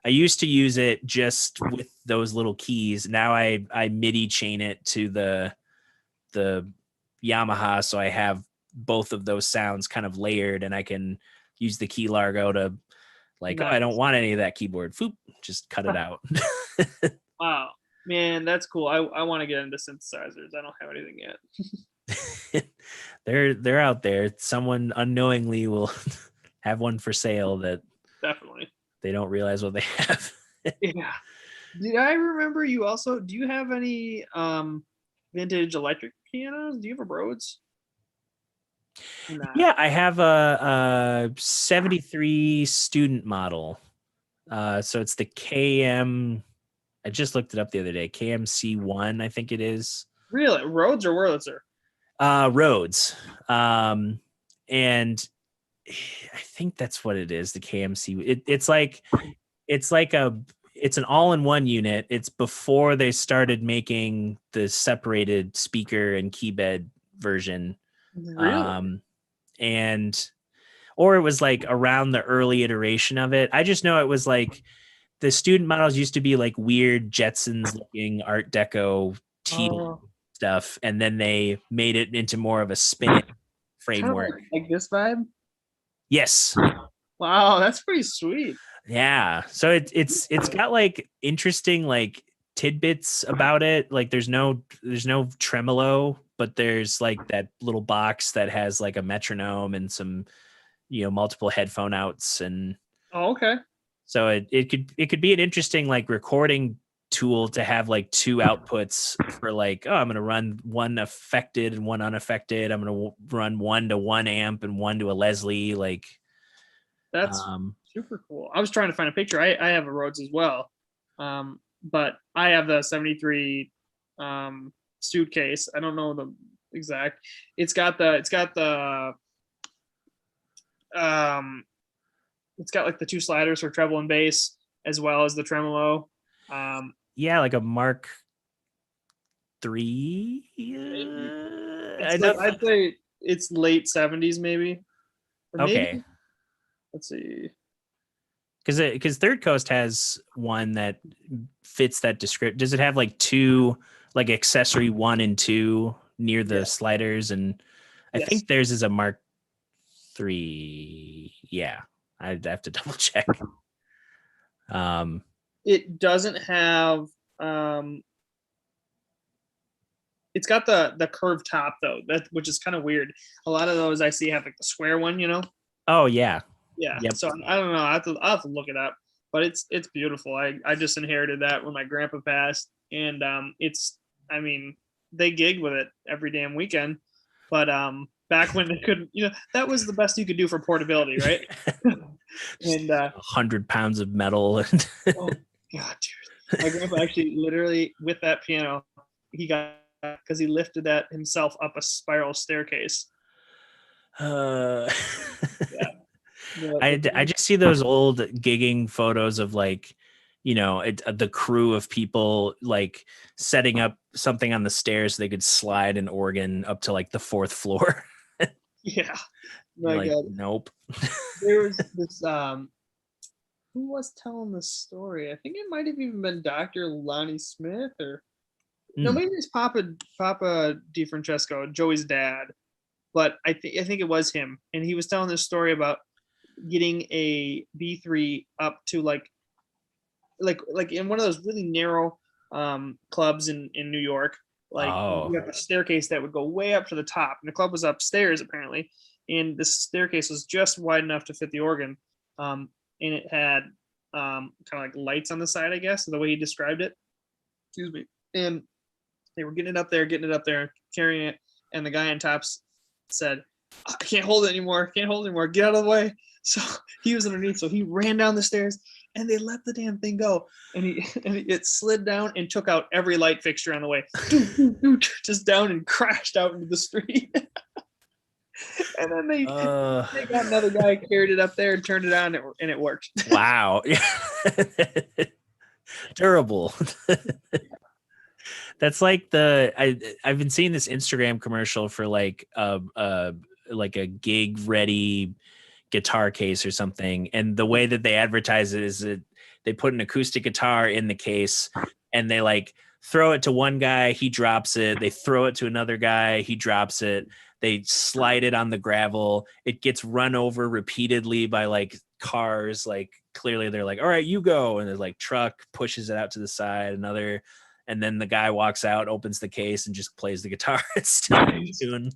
I used to use it just with those little keys. Now I MIDI chain it to the Yamaha, so I have both of those sounds kind of layered, and I can use the Key Largo to like, nice. Oh, I don't want any of that keyboard. Foop, just cut it out. Wow, man, that's cool. I want to get into synthesizers. I don't have anything yet. They're out there. Someone unknowingly will have one for sale that definitely they don't realize what they have. Yeah. Did I remember you also? Do you have any vintage electric pianos? Do you have a Rhodes? Nah. Yeah, I have a 73 student model. So it's the KM. I just looked it up the other day. KMC1, I think it is. Really? Rhodes or Wurlitzer? Rhodes. And I think that's what it is, the KMC. It's an all-in-one unit. It's before they started making the separated speaker and key bed version. Really? Or it was like around the early iteration of it. I just know it was like the student models used to be like weird Jetsons looking Art Deco teal stuff, and then they made it into more of a spinning framework. Kind of like this vibe? Yes. Wow, that's pretty sweet. Yeah. So it's got like interesting like tidbits about it. Like there's no tremolo, but there's like that little box that has like a metronome and some multiple headphone outs, and okay. So it could be an interesting like recording tool to have like 2 outputs for like, I'm going to run one affected and one unaffected. I'm going to run one to 1 amp and one to a Leslie. Like that's super cool. I was trying to find a picture. I have a Rhodes as well. But I have the 73 suitcase. I don't know the exact. It's got the It's got like the 2 sliders for treble and bass, as well as the tremolo. Yeah, like a Mark III. I'd say it's late 70s, maybe. Or okay. maybe, let's see. Because Third Coast has one that fits that description. Does it have like 2, like accessory 1 and 2 near the sliders? And I think theirs is a Mark III. Yeah, I'd have to double check. It doesn't have. It's got the curved top though, which is kind of weird. A lot of those I see have like the square one, you know. Oh yeah. Yeah. Yep. So I don't know. I'll have to look it up, but it's beautiful. I just inherited that when my grandpa passed, and I mean, they gigged with it every damn weekend, but back when they couldn't, that was the best you could do for portability, right? And 100 pounds of metal. And oh god, dude! My grandpa actually, literally, with that piano, he got, because he lifted that himself up a spiral staircase. Yeah. I just see those old gigging photos of like, the crew of people like setting up something on the stairs so they could slide an organ up to like the 4th floor. Yeah. Like, nope. There was this who was telling the story? I think it might have even been Dr. Lonnie Smith, or no, maybe it's Papa DiFrancesco, Joey's dad. But I think it was him, and he was telling this story about getting a B3 up to like in one of those really narrow clubs in New York. Like, you have a staircase that would go way up to the top, and the club was upstairs apparently, and the staircase was just wide enough to fit the organ, and it had kind of like lights on the side, I guess, the way he described it. Excuse me. And they were getting it up there, carrying it, and the guy on top said, "I can't hold it anymore. Get out of the way." So he was underneath, so he ran down the stairs, and they let the damn thing go, and it slid down and took out every light fixture on the way, just down, and crashed out into the street. And then they got another guy, carried it up there and turned it on, and it worked. Wow. Durable. That's like I've been seeing this Instagram commercial for like a gig ready guitar case or something, and the way that they advertise it is that they put an acoustic guitar in the case, and they like throw it to one guy, he drops it, they throw it to another guy, he drops it, they slide it on the gravel, it gets run over repeatedly by like cars, like clearly they're like, all right, you go, and there's like truck pushes it out to the side, another, and then the guy walks out, opens the case, and just plays the guitar. It's tune.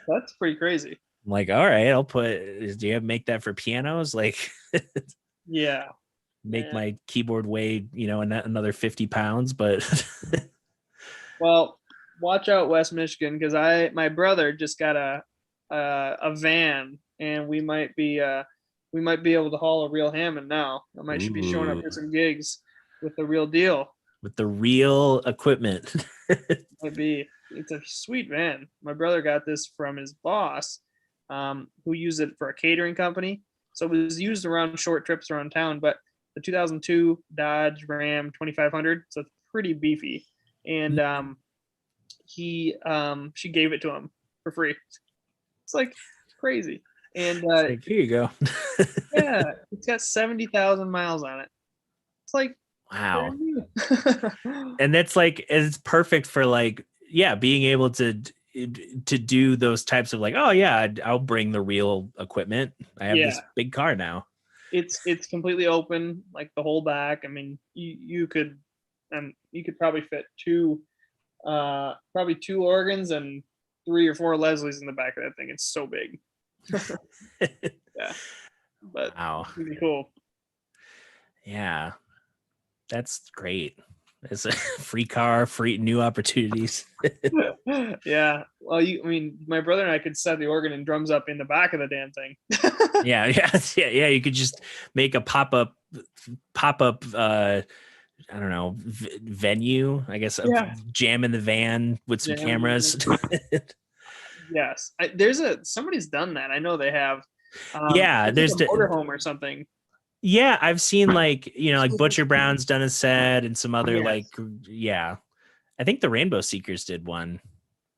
That's pretty crazy. I'm like, all right, I'll do you have make that for pianos? Like, yeah, make my keyboard weigh, another 50 pounds, but well, watch out, West Michigan, because my brother just got a van, and we might be able to haul a real Hammond now. I might be showing up for some gigs with the real deal. With the real equipment. Might be. It's a sweet van. My brother got this from his boss, who used it for a catering company. So it was used around short trips around town, but the 2002 Dodge Ram 2500, so it's pretty beefy. And she gave it to him for free. It's like crazy. And like, here you go. yeah, it's got 70,000 miles on it. It's like, wow. And that's like, it's perfect for like, being able to do those types of like, oh yeah, I'll bring the real equipment. I have this big car now. It's completely open, like the whole back. I mean, you could probably fit two organs and 3 or 4 Leslies in the back of that thing. It's so big. Yeah, but wow, pretty cool. Yeah, that's great. It's a free car, free new opportunities. Yeah. Well, my brother and I could set the organ and drums up in the back of the damn thing. Yeah. You could just make a pop-up. I don't know, venue. I guess jam in the van with some cameras. Yes, somebody's done that. I know they have. Yeah, there's a motorhome or something. Yeah, I've seen like, like Butcher Brown's done a set and some other Yes. I think the Rainbow Seekers did one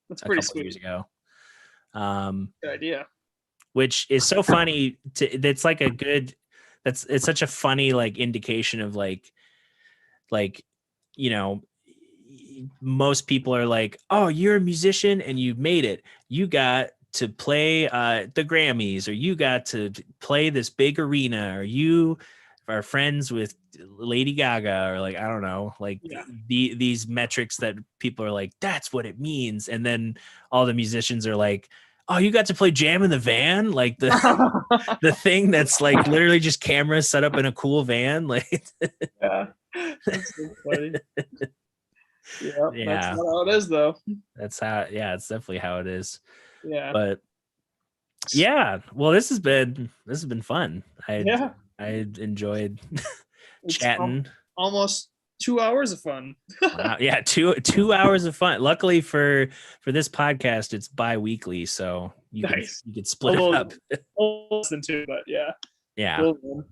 That's a pretty couple sweet. years ago. Good idea. Which is so funny it's like it's such a funny like indication of like you know most people are like, oh, you're a musician and you made it, you got to play the Grammys, or you got to play this big arena, or you are friends with Lady Gaga, or like, I don't know, like these metrics that people are like, that's what it means. And then all the musicians are like, oh, you got to play Jam in the Van, like the thing that's like literally just cameras set up in a cool van. Like, yeah, that's so funny. Yeah, yeah, that's not how it is though. That's how, it's definitely how it is. Yeah, but yeah, well, this has been fun. I enjoyed chatting. Almost 2 hours of fun. Wow. Yeah, 2 hours of fun. Luckily for this podcast, it's bi-weekly, so you can split it up. Less than 2, but yeah. Cool.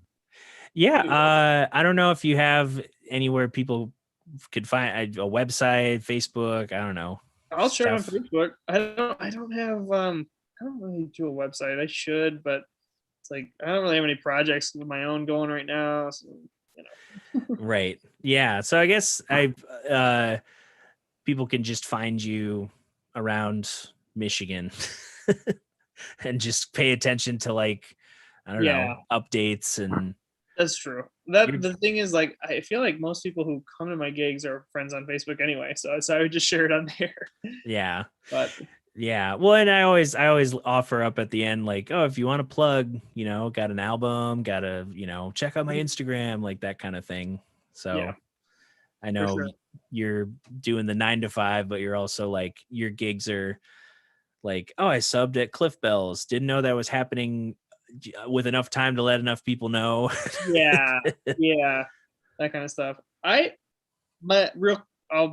Yeah. I don't know if you have anywhere people could find a website, Facebook. I don't know. I'll share on Facebook. I don't really do a website. I should, but it's like I don't really have any projects of my own going right now. So, Right. Yeah. So I guess people can just find you around Michigan and just pay attention to like, I don't know, updates. And that's true. The thing is, like, I feel like most people who come to my gigs are friends on Facebook anyway. So I would just share it on there. Yeah. But yeah. Well, and I always offer up at the end, like, oh, if you want to plug, got an album, got to, check out my Instagram, like that kind of thing. So I know you're doing the 9 to 5, but you're also like, your gigs are like, oh, I subbed at Clif Bells. Didn't know that was happening with enough time to let enough people know. yeah, that kind of stuff.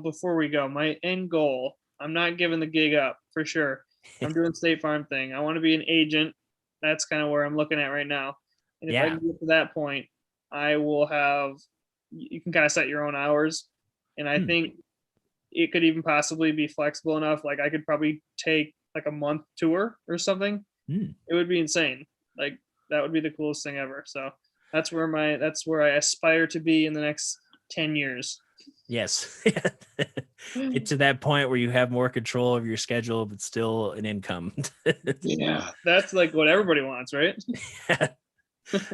Before we go, my end goal, I'm not giving the gig up for sure. I'm doing State Farm thing. I want to be an agent. That's kind of where I'm looking at right now. And if I can get to that point, I will have, you can kind of set your own hours. And I think it could even possibly be flexible enough. Like I could probably take like a month tour or something. It would be insane. Like that would be the coolest thing ever. So that's where I aspire to be in the next 10 years. Yes. Get to that point where you have more control of your schedule, but still an income. Yeah. That's like what everybody wants, right?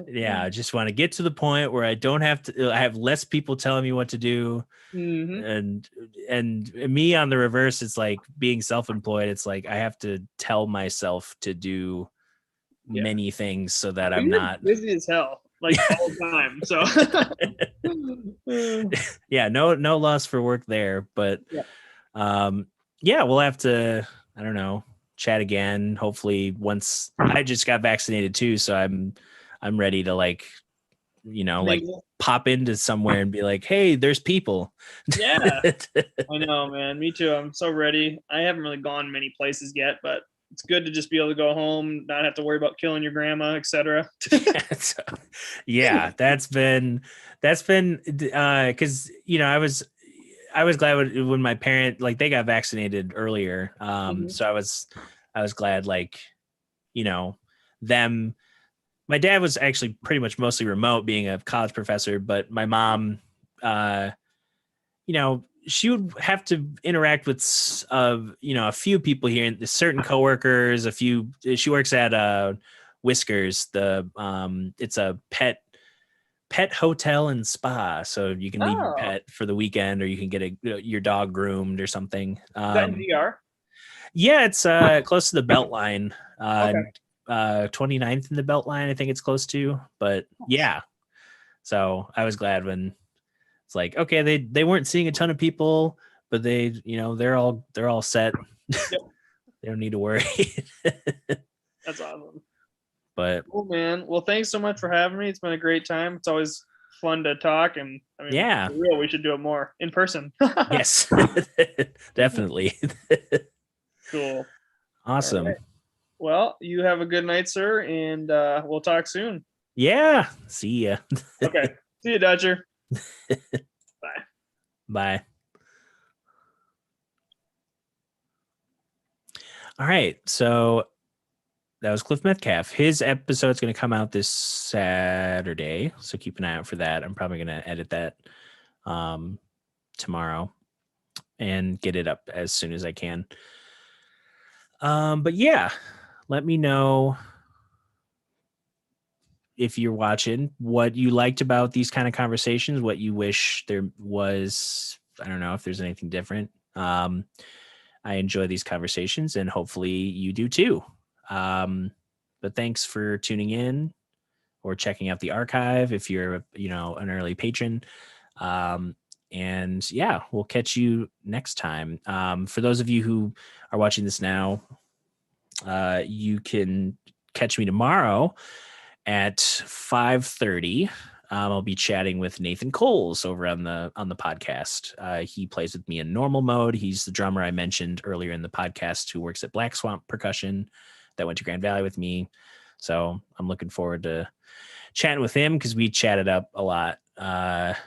Yeah. I just want to get to the point where I don't have to, I have less people telling me what to do. And me on the reverse, it's like being self-employed. It's like, I have to tell myself to do many things so that I'm not busy as hell, like all the time. So no loss for work there, but we'll have to, I don't know, chat again. Hopefully once I just got vaccinated too. So I'm ready to like, like pop into somewhere and be like, hey, there's people. Yeah. I know, man. Me too. I'm so ready. I haven't really gone many places yet, but it's good to just be able to go home, not have to worry about killing your grandma, etc. Yeah, that's been because I was glad when my parent, like, they got vaccinated earlier. So I was glad, like, them. My dad was actually pretty much mostly remote, being a college professor, but my mom, she would have to interact with, a few people here, and certain coworkers, she works at Whiskers. It's a pet hotel and spa. So you can leave your pet for the weekend, or you can get your dog groomed or something. Is that in VR? Yeah, it's close to the Beltline. 29th in the Beltline, I think it's close to, but yeah. So I was glad when it's like, okay, they weren't seeing a ton of people, but they're all set. Yep. They don't need to worry. That's awesome. But cool, man. Well, thanks so much for having me. It's been a great time. It's always fun to talk, and I mean, for real, we should do it more in person. Yes, definitely. Cool. Awesome. Right. Well, you have a good night, sir, and we'll talk soon. Yeah. See ya. Okay. See you, Dutcher. Bye. Bye. All right. So that was Clif Metcalf. His episode's going to come out this Saturday, so keep an eye out for that. I'm probably going to edit that tomorrow and get it up as soon as I can. But yeah, let me know if you're watching what you liked about these kind of conversations, what you wish there was. I don't know if there's anything different. I enjoy these conversations, and hopefully you do too. But thanks for tuning in or checking out the archive if you're, an early patron. And yeah, we'll catch you next time. For those of you who are watching this now, you can catch me tomorrow at 5:30. I'll be chatting with Nathan Coles over on the podcast. He plays with me in normal mode. He's the drummer I mentioned earlier in the podcast who works at Black Swamp Percussion that went to Grand Valley with me. So I'm looking forward to chatting with him because we chatted up a lot. And